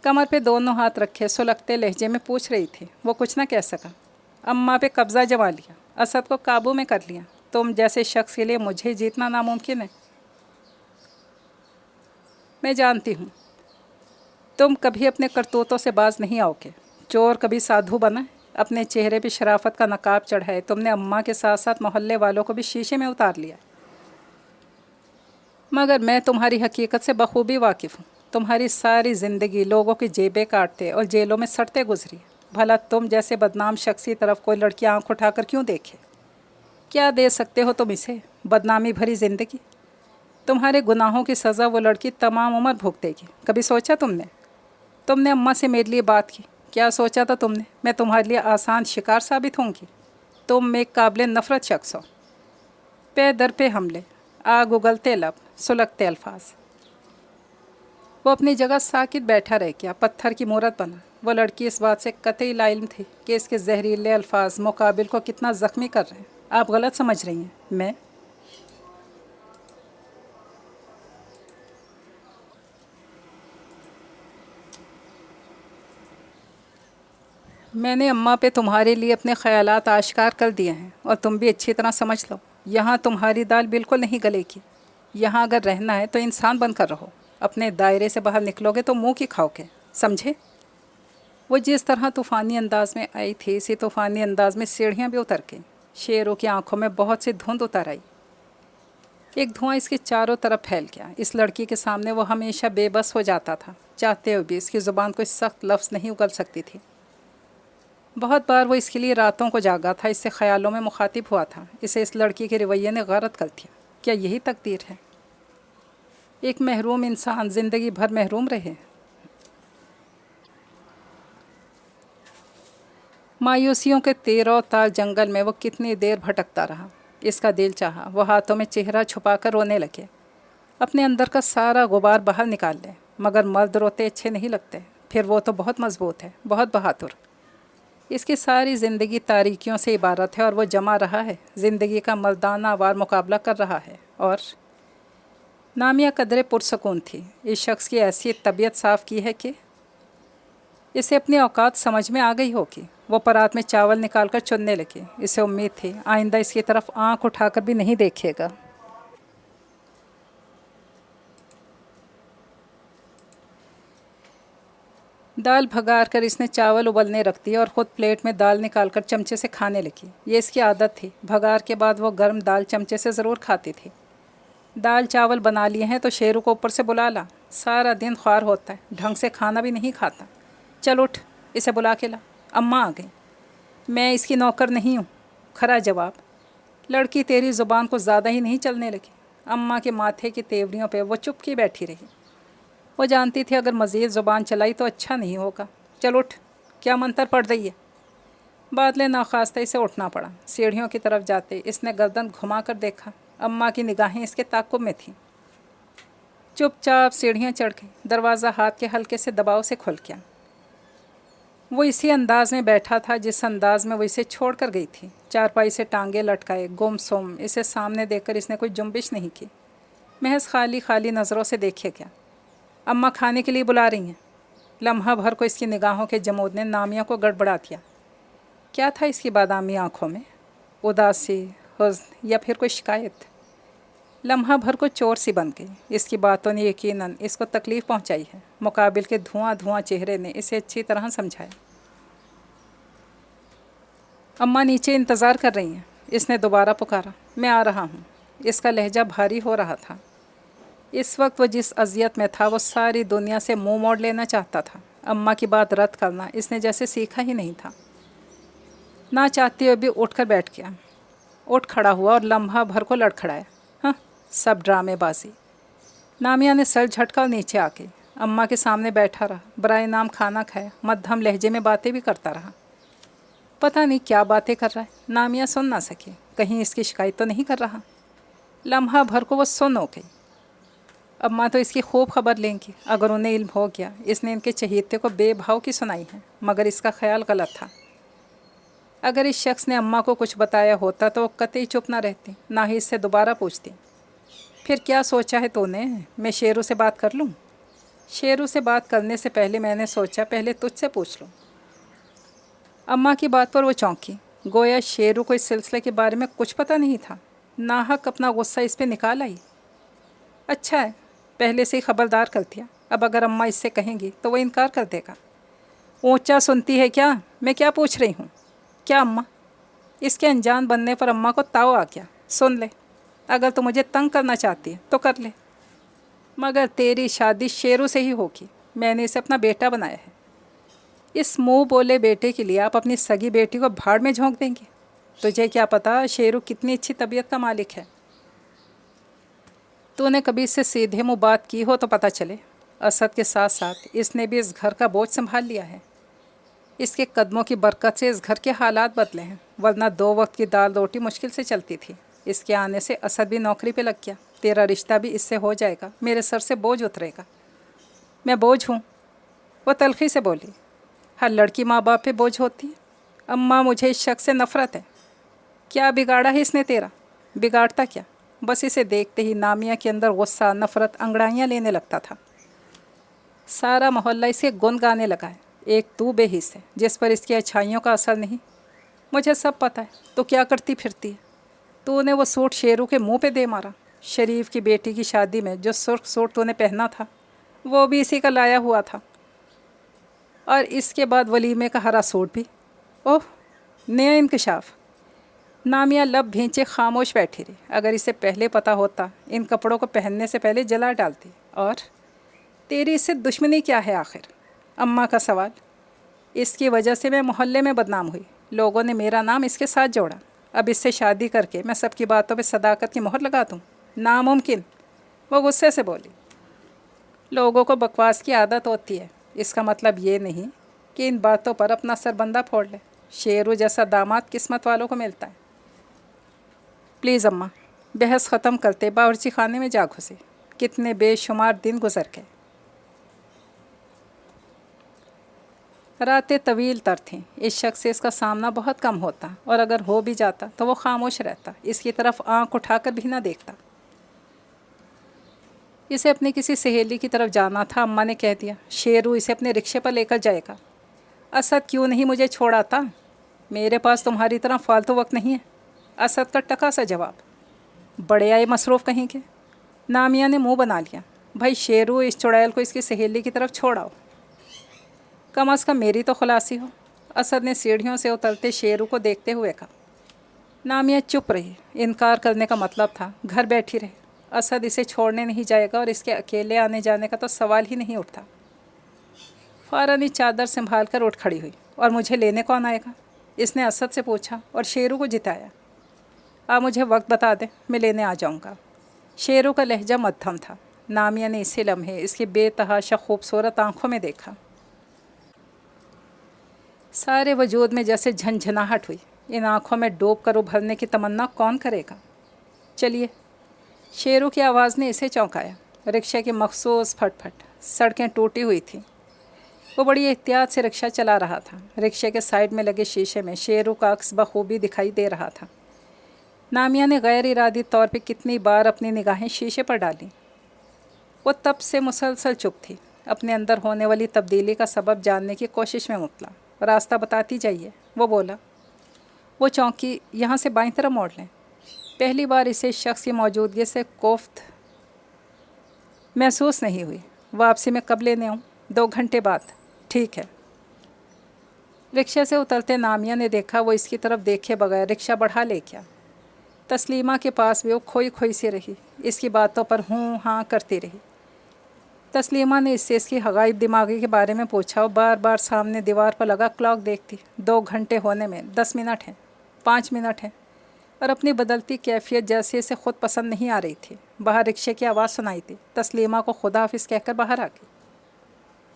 कमर पे दोनों हाथ रखे सुलगते लहजे में पूछ रही थी। वो कुछ ना कह सका। अम्मा पे कब्ज़ा जमा लिया, असद को काबू में कर लिया। तुम जैसे शख्स के लिए मुझे जीतना नामुमकिन है। मैं जानती हूँ तुम कभी अपने करतूतों से बाज नहीं आओगे। चोर कभी साधु बना, अपने चेहरे पे शराफत का नकाब चढ़ाए तुमने अम्मा के साथ साथ मोहल्ले वालों को भी शीशे में उतार लिया। मगर मैं तुम्हारी हकीकत से बखूबी वाकिफ़ हूँ। तुम्हारी सारी ज़िंदगी लोगों की जेबें काटते और जेलों में सड़ते गुजरी। भला तुम जैसे बदनाम शख्स की तरफ कोई लड़की आंख उठाकर क्यों देखे? क्या दे सकते हो तुम इसे? बदनामी भरी ज़िंदगी। तुम्हारे गुनाहों की सज़ा वो लड़की तमाम उम्र भुगतेगी। कभी सोचा तुमने? तुमने अम्मा से मेरे लिए बात की। क्या सोचा था तुमने मैं तुम्हारे लिए आसान शिकार साबित होंगी? तुम एक काबिल नफ़रत शख्स हो। पे दर पे हमले, आग उगलते लब, सुलगते अल्फाज। वो अपनी जगह साकित बैठा रह गया, पत्थर की मूरत बना। वो लड़की इस बात से कतई लाइल्म थी कि इसके जहरीले अल्फाज मुकाबिल को कितना ज़ख्मी कर रहे हैं। आप गलत समझ रही हैं। मैंने अम्मा पे तुम्हारे लिए अपने ख़यालात आश्कार कर दिए हैं और तुम भी अच्छी तरह समझ लो, यहाँ तुम्हारी दाल बिल्कुल नहीं गलेगी। यहाँ अगर रहना है तो इंसान बनकर रहो। अपने दायरे से बाहर निकलोगे तो मुंह की खाओगे, समझे? वो जिस तरह तूफ़ानी अंदाज में आई थी, इसी तूफ़ानी अंदाज में सीढ़ियाँ भी उतर गईं। शेरों की आंखों में बहुत सी धुंध उतर आई। एक धुआं इसके चारों तरफ फैल गया। इस लड़की के सामने वो हमेशा बेबस हो जाता था। चाहते हुए भी इसकी ज़ुबान कोई सख्त लफ्ज़ नहीं उगल सकती थी। बहुत बार वो इसके लिए रातों को जागा था, इससे ख्यालों में मुखातिब हुआ था। इसे इस लड़की के रवैये ने गलत कर दिया। क्या यही तकदीर है? एक महरूम इंसान ज़िंदगी भर महरूम रहे। मायूसियों के तेरह तार जंगल में वो कितनी देर भटकता रहा। इसका दिल चाहा वो हाथों में चेहरा छुपाकर रोने लगे, अपने अंदर का सारा गुबार बाहर निकाल ले। मगर मर्द रोते अच्छे नहीं लगते। फिर वो तो बहुत मजबूत है, बहुत बहादुर। इसकी सारी ज़िंदगी तारीकियों से इबारत है और वो जमा रहा है, ज़िंदगी का मर्दाना वार मुकाबला कर रहा है। और नामिया कदरे पुरसकून थी। इस शख्स की ऐसी तबीयत साफ़ की है कि इसे अपनी औकात समझ में आ गई होगी। वो परात में चावल निकालकर चुनने लगी। इसे उम्मीद थी आइंदा इसकी तरफ आंख उठाकर भी नहीं देखेगा। दाल भगार कर इसने चावल उबलने रख दिए और ख़ुद प्लेट में दाल निकालकर चमचे से खाने लगी। ये इसकी आदत थी। भगार के बाद वो गर्म दाल चमचे से ज़रूर खाती थी। दाल चावल बना लिए हैं तो शेरू को ऊपर से बुला ला। सारा दिन ख्वार होता है, ढंग से खाना भी नहीं खाता। चल उठ, इसे बुला के ला। अम्मा आ गई। मैं इसकी नौकर नहीं हूँ। खरा जवाब। लड़की तेरी ज़ुबान को ज़्यादा ही नहीं चलने लगी। अम्मा के माथे की तेवड़ियों पे वो चुप की बैठी रही। वो जानती थी अगर मज़ीद ज़ुबान चलाई तो अच्छा नहीं होगा। चल उठ, क्या मंतर पड़ रही है? बादले नाखास्ता इसे उठना पड़ा। सीढ़ियों की तरफ जाते इसने गर्दन घुमा कर देखा। अम्मा की निगाहें इसके ताक़ुब में थीं। चुपचाप सीढ़ियाँ चढ़ गई। दरवाज़ा हाथ के हल्के से दबाव से खुल गया। वो इसी अंदाज में बैठा था जिस अंदाज में वो इसे छोड़ कर गई थी। चारपाई से टांगे लटकाए गुमसुम इसे सामने देखकर इसने कोई जुम्बिश नहीं की। महज खाली खाली नज़रों से देखे गया। अम्मा खाने के लिए बुला रही हैं। लम्हा भर को इसकी निगाहों के जमूद ने नामिया को गड़बड़ा दिया। क्या था इसकी बादामी आँखों में? उदासी, हुज़्न या फिर कोई शिकायत? लम्हा भर को चोर सी बन गई। इसकी बातों ने यकीनन इसको तकलीफ़ पहुंचाई है। मुकाबिल के धुआं धुआं चेहरे ने इसे अच्छी तरह समझाया। अम्मा नीचे इंतज़ार कर रही हैं। इसने दोबारा पुकारा। मैं आ रहा हूँ। इसका लहजा भारी हो रहा था। इस वक्त वो जिस अजियत में था वो सारी दुनिया से मुंह मोड़ लेना चाहता था। अम्मा की बात रद्द करना इसने जैसे सीखा ही नहीं था। ना चाहते हुए भी उठकर बैठ गया। उठ खड़ा हुआ और लम्हा भर को लड़खड़ाया। हाँ, सब ड्रामेबाजी। नामिया ने सर झटका और नीचे आके अम्मा के सामने बैठा रहा। बराए नाम खाना खाया। मध्यम लहजे में बातें भी करता रहा। पता नहीं क्या बातें कर रहा है। नामिया सुन ना सकी। कहीं इसकी शिकायत तो नहीं कर रहा। लम्हा भर को वो सुन हो गई। अम्मा तो इसकी खूब खबर लेंगी अगर उन्हें इल्म हो गया इसने इनके चहेते को बेभाव की सुनाई है। मगर इसका ख्याल गलत था। अगर इस शख्स ने अम्मा को कुछ बताया होता तो वो कतई चुप ना रहती, ना ही इससे दोबारा पूछती। फिर क्या सोचा है तूने? मैं शेरू से बात कर लूँ? शेरू से बात करने से पहले मैंने सोचा पहले तुझसे पूछ लूँ। अम्मा की बात पर वो चौंकी। गोया शेरू को इस सिलसिले के बारे में कुछ पता नहीं था। नाहक अपना गुस्सा इस पर निकाल आई। अच्छा है, पहले से ही खबरदार कर दिया। अब अगर अम्मा इससे कहेंगी तो वो इनकार कर देगा। ऊंचा सुनती है क्या? मैं क्या पूछ रही हूँ? क्या अम्मा? इसके अनजान बनने पर अम्मा को ताव आ गया। सुन ले, अगर तू मुझे तंग करना चाहती है तो कर ले, मगर तेरी शादी शेरू से ही होगी। मैंने इसे अपना बेटा बनाया है। इस मुँह बोले बेटे के लिए आप अपनी सगी बेटी को भाड़ में झोंक देंगे? तुझे क्या पता शेरू कितनी अच्छी तबीयत का मालिक है। तूने कभी इससे सीधे मुँह बात की हो तो पता चले। असद के साथ साथ इसने भी इस घर का बोझ संभाल लिया है। इसके कदमों की बरकत से इस घर के हालात बदले हैं, वरना 2 वक्त की दाल रोटी मुश्किल से चलती थी। इसके आने से असद भी नौकरी पे लग गया। तेरा रिश्ता भी इससे हो जाएगा। मेरे सर से बोझ उतरेगा। मैं बोझ हूँ? वो तलखी से बोली। हर लड़की माँ बाप पे बोझ होती है। अम्मा, मुझे इस शख्स से नफ़रत है। क्या बिगाड़ा है इसने तेरा? बिगाड़ता क्या? बस इसे देखते ही नामिया के अंदर गुस्सा, नफ़रत अंगड़ाइयाँ लेने लगता था। सारा मोहल्ला इसे गुन गाने लगा है। एक तू बेहिस है जिस पर इसकी अच्छाइयों का असर नहीं। मुझे सब पता है तो क्या करती फिरती है। तूने वो सूट शेरू के मुंह पे दे मारा। शरीफ की बेटी की शादी में जो सुर्ख सूट तूने पहना था वो भी इसी का लाया हुआ था, और इसके बाद वलीमे का हरा सूट भी। ओह, नया इंकशाफ। नामिया लब भींचे खामोश बैठी रही। अगर इसे पहले पता होता इन कपड़ों को पहनने से पहले जला डालती। और तेरी इससे दुश्मनी क्या है आखिर? अम्मा का सवाल। इसकी वजह से मैं मोहल्ले में बदनाम हुई। लोगों ने मेरा नाम इसके साथ जोड़ा। अब इससे शादी करके मैं सबकी बातों पे सदाकत की मोहर लगा दूँ? नामुमकिन। वो गुस्से से बोली। लोगों को बकवास की आदत होती है। इसका मतलब ये नहीं कि इन बातों पर अपना सरबंदा फोड़ ले। शेरू जैसा दामाद किस्मत वालों को मिलता है। प्लीज़ अम्मा। बहस ख़त्म करते बावर्ची खाने में जा घुसे। कितने बेशुमार दिन गुजर गए। रातें तवील तर थीं। इस शख्स से इसका सामना बहुत कम होता, और अगर हो भी जाता तो वो खामोश रहता, इसकी तरफ आंख उठाकर भी ना देखता। इसे अपनी किसी सहेली की तरफ जाना था। अम्मा ने कह दिया शेरू इसे अपने रिक्शे पर लेकर जाएगा। असद क्यों नहीं मुझे छोड़ाता? मेरे पास तुम्हारी तरह फालतू वक्त नहीं है। असद का टका सा जवाब। बड़े आए मसरूफ़ कहीं के। नामिया ने मुंह बना लिया। भाई शेरू, इस चुड़ैल को इसकी सहेली की तरफ छोड़ाओ। कम अज़ कम मेरी तो खलासी हो। असद ने सीढ़ियों से उतरते शेरू को देखते हुए कहा। नामिया चुप रही। इनकार करने का मतलब था घर बैठी रहे। असद इसे छोड़ने नहीं जाएगा और इसके अकेले आने जाने का तो सवाल ही नहीं उठता। फ़ौरन चादर संभाल कर उठ खड़ी हुई। और मुझे लेने कौन आएगा? इसने असद से पूछा और शेरू को जिताया। आप मुझे वक्त बता दें, मैं लेने आ जाऊंगा। शेरू का लहजा मध्यम था। नामिया ने इसी लम्हे इसकी बेतहाशा खूबसूरत आंखों में देखा। सारे वजूद में जैसे झंझनाहट हुई। इन आँखों में डूब कर उभरने की तमन्ना कौन करेगा? चलिए। शेरू की आवाज़ ने इसे चौंकाया। रिक्शे की मखसूस फटफट। सड़कें टूटी हुई थीं। वो बड़ी एहतियात से रिक्शा चला रहा था। रिक्शे के साइड में लगे शीशे में शेरू का अक्स बखूबी दिखाई दे रहा था। नामिया ने गैर इरादी तौर पे कितनी बार अपनी निगाहें शीशे पर डाली। वो तब से मुसलसल चुप थी, अपने अंदर होने वाली तब्दीली का सबब जानने की कोशिश में मुतला। रास्ता बताती जाइए, वो बोला। वो चौंकी। यहाँ से बाईं तरफ मोड़ लें। पहली बार इसे इस शख्स की मौजूदगी से कोफ्त महसूस नहीं हुई। वापसी में कब लेने आऊँ? 2 घंटे बाद। ठीक है। रिक्शे से उतरते नामिया ने देखा वो इसकी तरफ देखे बगैर रिक्शा बढ़ा ले गया। तस्लीमा के पास भी वो खोई खोई सी रही, इसकी बातों पर हूँ हाँ करती रही। तस्लीमा ने इससे इसकी हगाइब दिमागी के बारे में पूछा। वो बार बार सामने दीवार पर लगा क्लॉक देखती। 2 घंटे होने में 10 मिनट हैं, 5 मिनट हैं, और अपनी बदलती कैफियत जैसे इसे खुद पसंद नहीं आ रही थी। बाहर रिक्शे की आवाज़ सुनाई थी। तस्लीमा को खुदा हाफिज़ कहकर बाहर आ गई।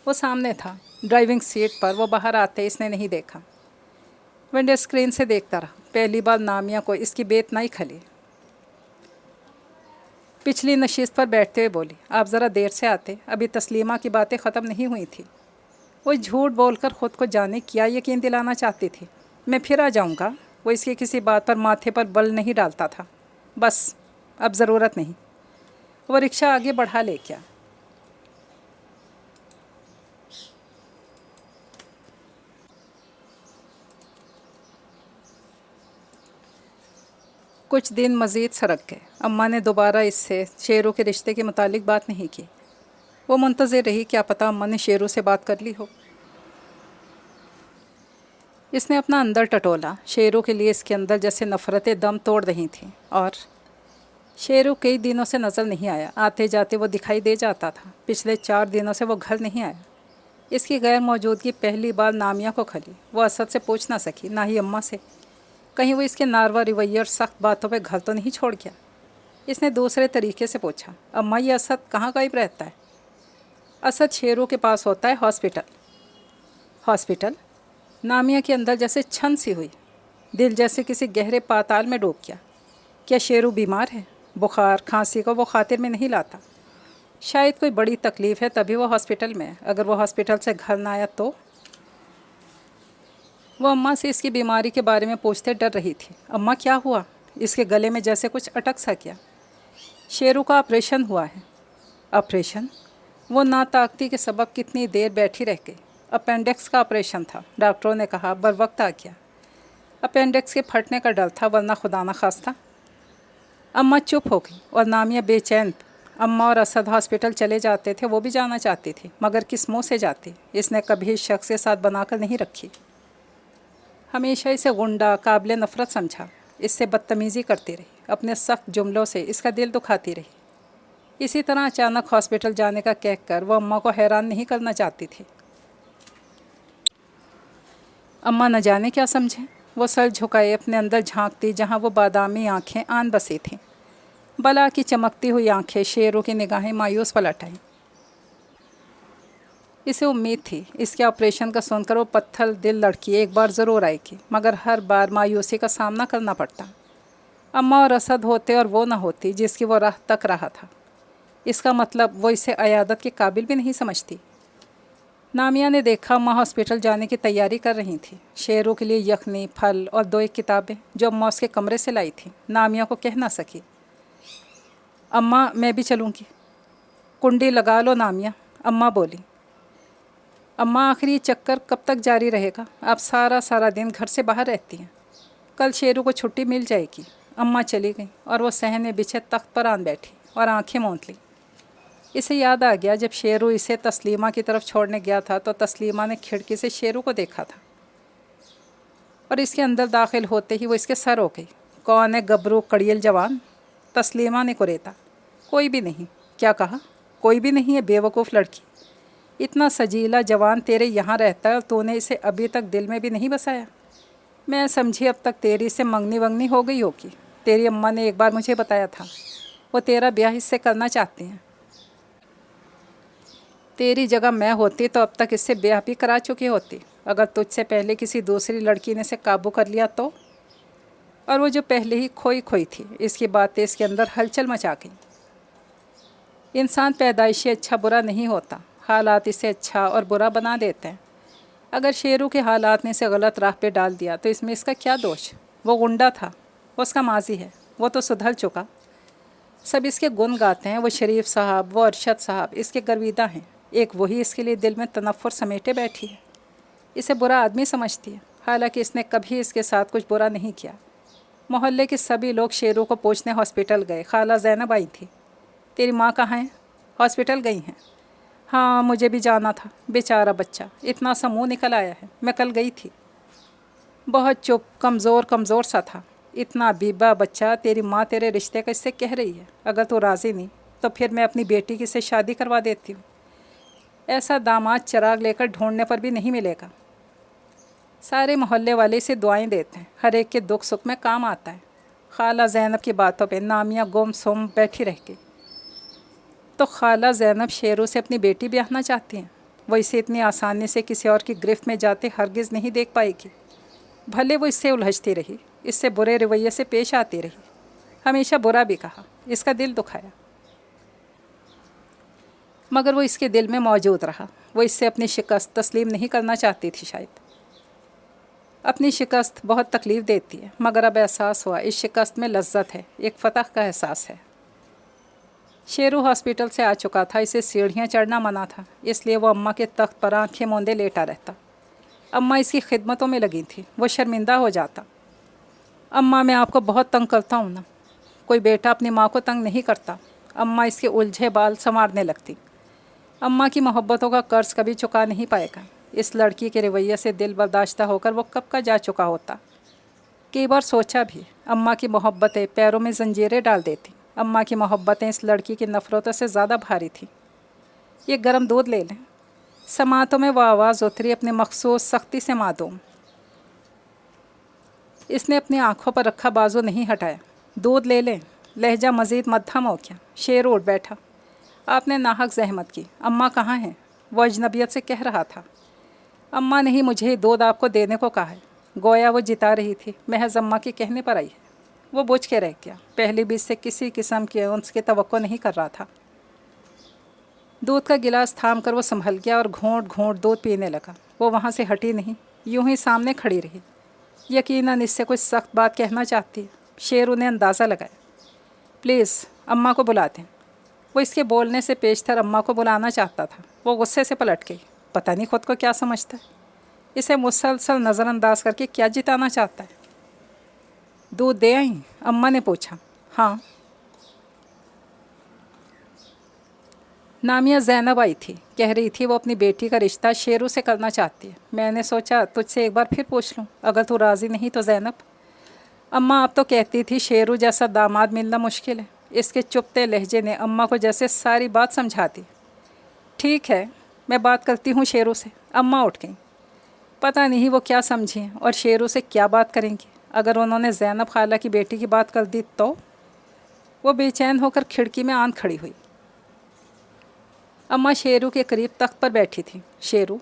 वो सामने था, ड्राइविंग सीट पर। वो बाहर आते इसने नहीं देखा, विंडो स्क्रीन से देखता रहा। पहली बार नामिया को इसकी बेत नहीं खली। पिछली नशिस्त पर बैठते हुए बोली, आप ज़रा देर से आते, अभी तस्लीमा की बातें ख़त्म नहीं हुई थी। वो झूठ बोलकर ख़ुद को जाने क्या यकीन दिलाना चाहती थी। मैं फिर आ जाऊँगा। वो इसकी किसी बात पर माथे पर बल नहीं डालता था। बस अब ज़रूरत नहीं। वो रिक्शा आगे बढ़ा ले गया। कुछ दिन मज़ीद सरक गए। अम्मा ने दोबारा इससे शेरू के रिश्ते के मुतालिक बात नहीं की। वो मुंतज़िर रही, क्या पता अम्मा ने शेरू से बात कर ली हो। इसने अपना अंदर टटोला। शेरू के लिए इसके अंदर जैसे नफ़रतें दम तोड़ रही थीं। और शेरू कई दिनों से नज़र नहीं आया। आते जाते वो दिखाई दे जाता था। पिछले 4 दिनों से वो घर नहीं आया। इसकी गैर मौजूदगी पहली बार नामिया को खली। वो असद से पूछ ना सकी, ना ही अम्मा से। कहीं वो इसके नारवा रवैये और सख्त बातों पे घर तो नहीं छोड़ गया। इसने दूसरे तरीके से पूछा, अम्मा ये असद कहाँ गायब रहता है? असद शेरू के पास होता है, हॉस्पिटल। हॉस्पिटल? नामिया के अंदर जैसे छन सी हुई। दिल जैसे किसी गहरे पाताल में डूब गया। क्या शेरू बीमार है? बुखार खांसी को वो खातिर में नहीं लाता। शायद कोई बड़ी तकलीफ़ है तभी वो हॉस्पिटल में है। अगर वो हॉस्पिटल से घर ना आया तो? वो अम्मा से इसकी बीमारी के बारे में पूछते डर रही थी। अम्मा क्या हुआ? इसके गले में जैसे कुछ अटक सा गया। शेरू का ऑपरेशन हुआ है। ऑपरेशन? वो नाताकती के सबब कितनी देर बैठी रह गई। अपेंडिक्स का ऑपरेशन था। डॉक्टरों ने कहा बर वक्त आ गया। अपेंडिक्स के फटने का डर था, वरना खुदा न खास्ता। अम्मा चुप हो गई और नामिया बेचैन। अम्मा और असद हॉस्पिटल चले जाते थे, वो भी जाना चाहती थी, मगर किस मुँह से जाती? इसने कभी इस शख्स के साथ बनाकर नहीं रखी। हमेशा इसे गुंडा, काबिल नफ़रत समझा। इससे बदतमीज़ी करती रही। अपने सख्त जुमलों से इसका दिल दुखाती रही। इसी तरह अचानक हॉस्पिटल जाने का कहकर वो अम्मा को हैरान नहीं करना चाहती थी। अम्मा न जाने क्या समझें। वो सर झुकाए अपने अंदर झांकती, जहाँ वो बादामी आँखें आन बसी थीं। बला की चमकती हुई आँखें शेरों की निगाहें मायूस पलट आईं। इसे उम्मीद थी इसके ऑपरेशन का सुनकर वो पत्थर दिल लड़की एक बार ज़रूर आएगी, मगर हर बार मायूसी का सामना करना पड़ता। अम्मा और असद होते और वो न होती जिसकी वो राह तक रहा था। इसका मतलब वो इसे अयादत के काबिल भी नहीं समझती। नामिया ने देखा अम्मा हॉस्पिटल जाने की तैयारी कर रही थी। शेरों के लिए यखनी, फल और 2 किताबें जो अम्मा उसके कमरे से लाई थी। नामिया को कह ना सकी, अम्मा मैं भी चलूँगी। कुंडी लगा लो नामिया, अम्मा बोली। अम्मा आखिरी चक्कर कब तक जारी रहेगा? आप सारा दिन घर से बाहर रहती हैं। कल शेरू को छुट्टी मिल जाएगी। अम्मा चली गई और वो सहन में बिछे तख्त पर आन बैठी और आंखें मूंद ली। इसे याद आ गया जब शेरू इसे तस्लीमा की तरफ छोड़ने गया था तो तस्लीमा ने खिड़की से शेरू को देखा था और इसके अंदर दाखिल होते ही वो इसके सर हो गई। कौन है गबरू कड़ियल जवान? तस्लीमा ने कुरेदा। कोई भी नहीं। क्या कहा? कोई भी नहीं है बेवकूफ़ लड़की। इतना सजीला जवान तेरे यहाँ रहता है और तूने इसे अभी तक दिल में भी नहीं बसाया। मैं समझी अब तक तेरी से मंगनी वंगनी हो गई होगी। तेरी अम्मा ने एक बार मुझे बताया था, वो तेरा ब्याह इससे करना चाहती हैं। तेरी जगह मैं होती तो अब तक इससे ब्याह भी करा चुकी होती, अगर तुझसे पहले किसी दूसरी लड़की ने इसे काबू कर लिया तो। और वो जो पहले ही खोई खोई थी, इसकी बातें इसके अंदर हलचल मचा गई। इंसान पैदाइशी अच्छा बुरा नहीं होता, हालात इसे अच्छा और बुरा बना देते हैं। अगर शेरू के हालात ने इसे गलत राह पे डाल दिया तो इसमें इसका क्या दोष? वो गुंडा था, वो उसका माजी है, वो तो सुधर चुका। सब इसके गुण गाते हैं। वो शरीफ साहब, वो अरशद साहब इसके गर्विदा हैं। एक वही इसके लिए दिल में तनफ़ुर समेटे बैठी है। इसे बुरा आदमी समझती है, हालांकि इसने कभी इसके साथ कुछ बुरा नहीं किया। मोहल्ले के सभी लोग शेरू को पूछने हॉस्पिटल गए। खाला ज़ैनब आई थी। तेरी माँ कहाँ है? हॉस्पिटल गई हैं। हाँ मुझे भी जाना था, बेचारा बच्चा इतना सा मुँह निकल आया है। मैं कल गई थी, बहुत चुप, कमज़ोर कमज़ोर सा था। इतना बीबा बच्चा, तेरी माँ तेरे रिश्ते का इससे कह रही है, अगर तू राज़ी नहीं तो फिर मैं अपनी बेटी की से शादी करवा देती हूँ। ऐसा दामाद चिराग लेकर ढूंढने पर भी नहीं मिलेगा। सारे मोहल्ले वाले इसे दुआएं देते हैं, हर एक के दुख सुख में काम आता है। खाला ज़ैनब की बातों पे नामिया गुम सुम बैठी रह गई। तो खाला ज़ैनब शेरू से अपनी बेटी ब्याहना चाहती हैं। वो इसे इतनी आसानी से किसी और की गिरफ्त में जाते हरगिज़ नहीं देख पाएगी। भले वो इससे उलझती रही, इससे बुरे रवैये से पेश आती रही, हमेशा बुरा भी कहा, इसका दिल दुखाया, मगर वो इसके दिल में मौजूद रहा। वो इससे अपनी शिकस्त तस्लीम नहीं करना चाहती थी। शायद अपनी शिकस्त बहुत तकलीफ़ देती है, मगर अब एहसास हुआ इस शिकस्त में लज्जत है, एक फ़तह का एहसास है। शेरू हॉस्पिटल से आ चुका था, इसे सीढ़ियाँ चढ़ना मना था, इसलिए वो अम्मा के तख्त पर आंखें मूंदे लेटा रहता। अम्मा इसकी खिदमतों में लगी थी, वो शर्मिंदा हो जाता। अम्मा, मैं आपको बहुत तंग करता हूँ ना? कोई बेटा अपनी माँ को तंग नहीं करता। अम्मा इसके उलझे बाल संवारने लगती। अम्मा की मोहब्बतों का कर्ज कभी चुका नहीं पाएगा। इस लड़की के रवैये से दिल बर्दाश्ता होकर वो कब का जा चुका होता। कई बार सोचा भी, अम्मा की मोहब्बतें पैरों में जंजीरें डाल देती। अम्मा की मोहब्बतें इस लड़की की नफ़रतों से ज़्यादा भारी थी। ये गर्म दूध ले लें। समातों में वह आवाज़ उतरी, अपने मखसूस सख्ती से मासूम। इसने अपनी आंखों पर रखा बाजू नहीं हटाया। दूध ले लें। लहजा मज़ीद मध्यम हो गया। शेर उठ बैठा। आपने नाहक जहमत की। अम्मा कहाँ हैं? वो अजनबियत से कह रहा था। अम्मा ने ही मुझे दूध आपको देने को कहा है। गोया वो जिता रही थी, महज अम्मा के कहने पर आई है। वो बुझ के रह गया। पहली बीच से किसी किस्म की उसकी तवक्को नहीं कर रहा था। दूध का गिलास थाम कर वो संभल गया और घूंट घूंट दूध पीने लगा। वो वहाँ से हटी नहीं, यूं ही सामने खड़ी रही। यकीनन इससे कुछ सख्त बात कहना चाहती है। शेरू ने अंदाज़ा लगाया। प्लीज़ अम्मा को बुला दें। वो इसके बोलने से पेशतर अम्मा को बुलाना चाहता था। वो गुस्से से पलट गई। पता नहीं खुद को क्या समझता है, इसे मुसलसल नज़रअंदाज करके क्या जिताना चाहता है। दूध दे आई? अम्मा ने पूछा। हाँ। नामिया ज़ैनब आई थी, कह रही थी वो अपनी बेटी का रिश्ता शेरू से करना चाहती है। मैंने सोचा तुझसे एक बार फिर पूछ लूँ, अगर तू राज़ी नहीं तो। ज़ैनब, अम्मा आप तो कहती थी शेरू जैसा दामाद मिलना मुश्किल है। इसके चुपते लहजे ने अम्मा को जैसे सारी बात समझा दी। ठीक है, मैं बात करती हूँ शेरू से। अम्मा उठ गई। पता नहीं वो क्या समझी और शेरू से क्या बात करेंगी। अगर उन्होंने ज़ैनब खाला की बेटी की बात कर दी तो? वो बेचैन होकर खिड़की में आन खड़ी हुई। अम्मा शेरू के करीब तख्त पर बैठी थी। शेरू,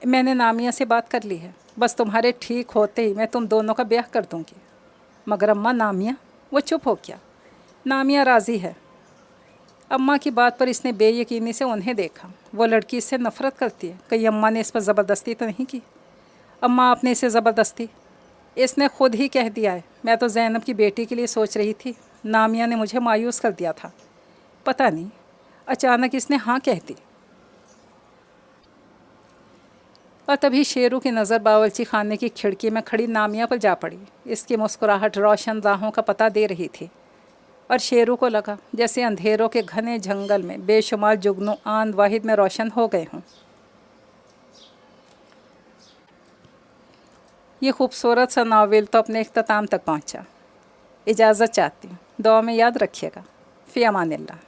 मैंने नामिया से बात कर ली है, बस तुम्हारे ठीक होते ही मैं तुम दोनों का ब्याह कर दूँगी। मगर अम्मा, नामिया? वो चुप हो गया। नामिया राज़ी है। अम्मा की बात पर इसने बेयकीनी से उन्हें देखा। वो लड़की इससे नफ़रत करती है, कहीं अम्मा ने इस पर ज़बरदस्ती तो नहीं की? अम्मा, आपने इसे ज़बरदस्ती? इसने खुद ही कह दिया है। मैं तो ज़ैनब की बेटी के लिए सोच रही थी। नामिया ने मुझे मायूस कर दिया था। पता नहीं अचानक इसने हाँ कह दी। और तभी शेरू की नज़र बावर्ची खाने की खिड़की में खड़ी नामिया पर जा पड़ी। इसकी मुस्कुराहट रोशन राहों का पता दे रही थी और शेरू को लगा जैसे अंधेरों के घने जंगल में बेशुमार जुगनू आंध वाहिद में रोशन हो गए हों। ये खूबसूरत सा नावल तो अपने इख्तिताम तक पहुँचा। इजाज़त चाहती हूँ। दुआ में याद रखिएगा। फ़ी अमानिल्लाह।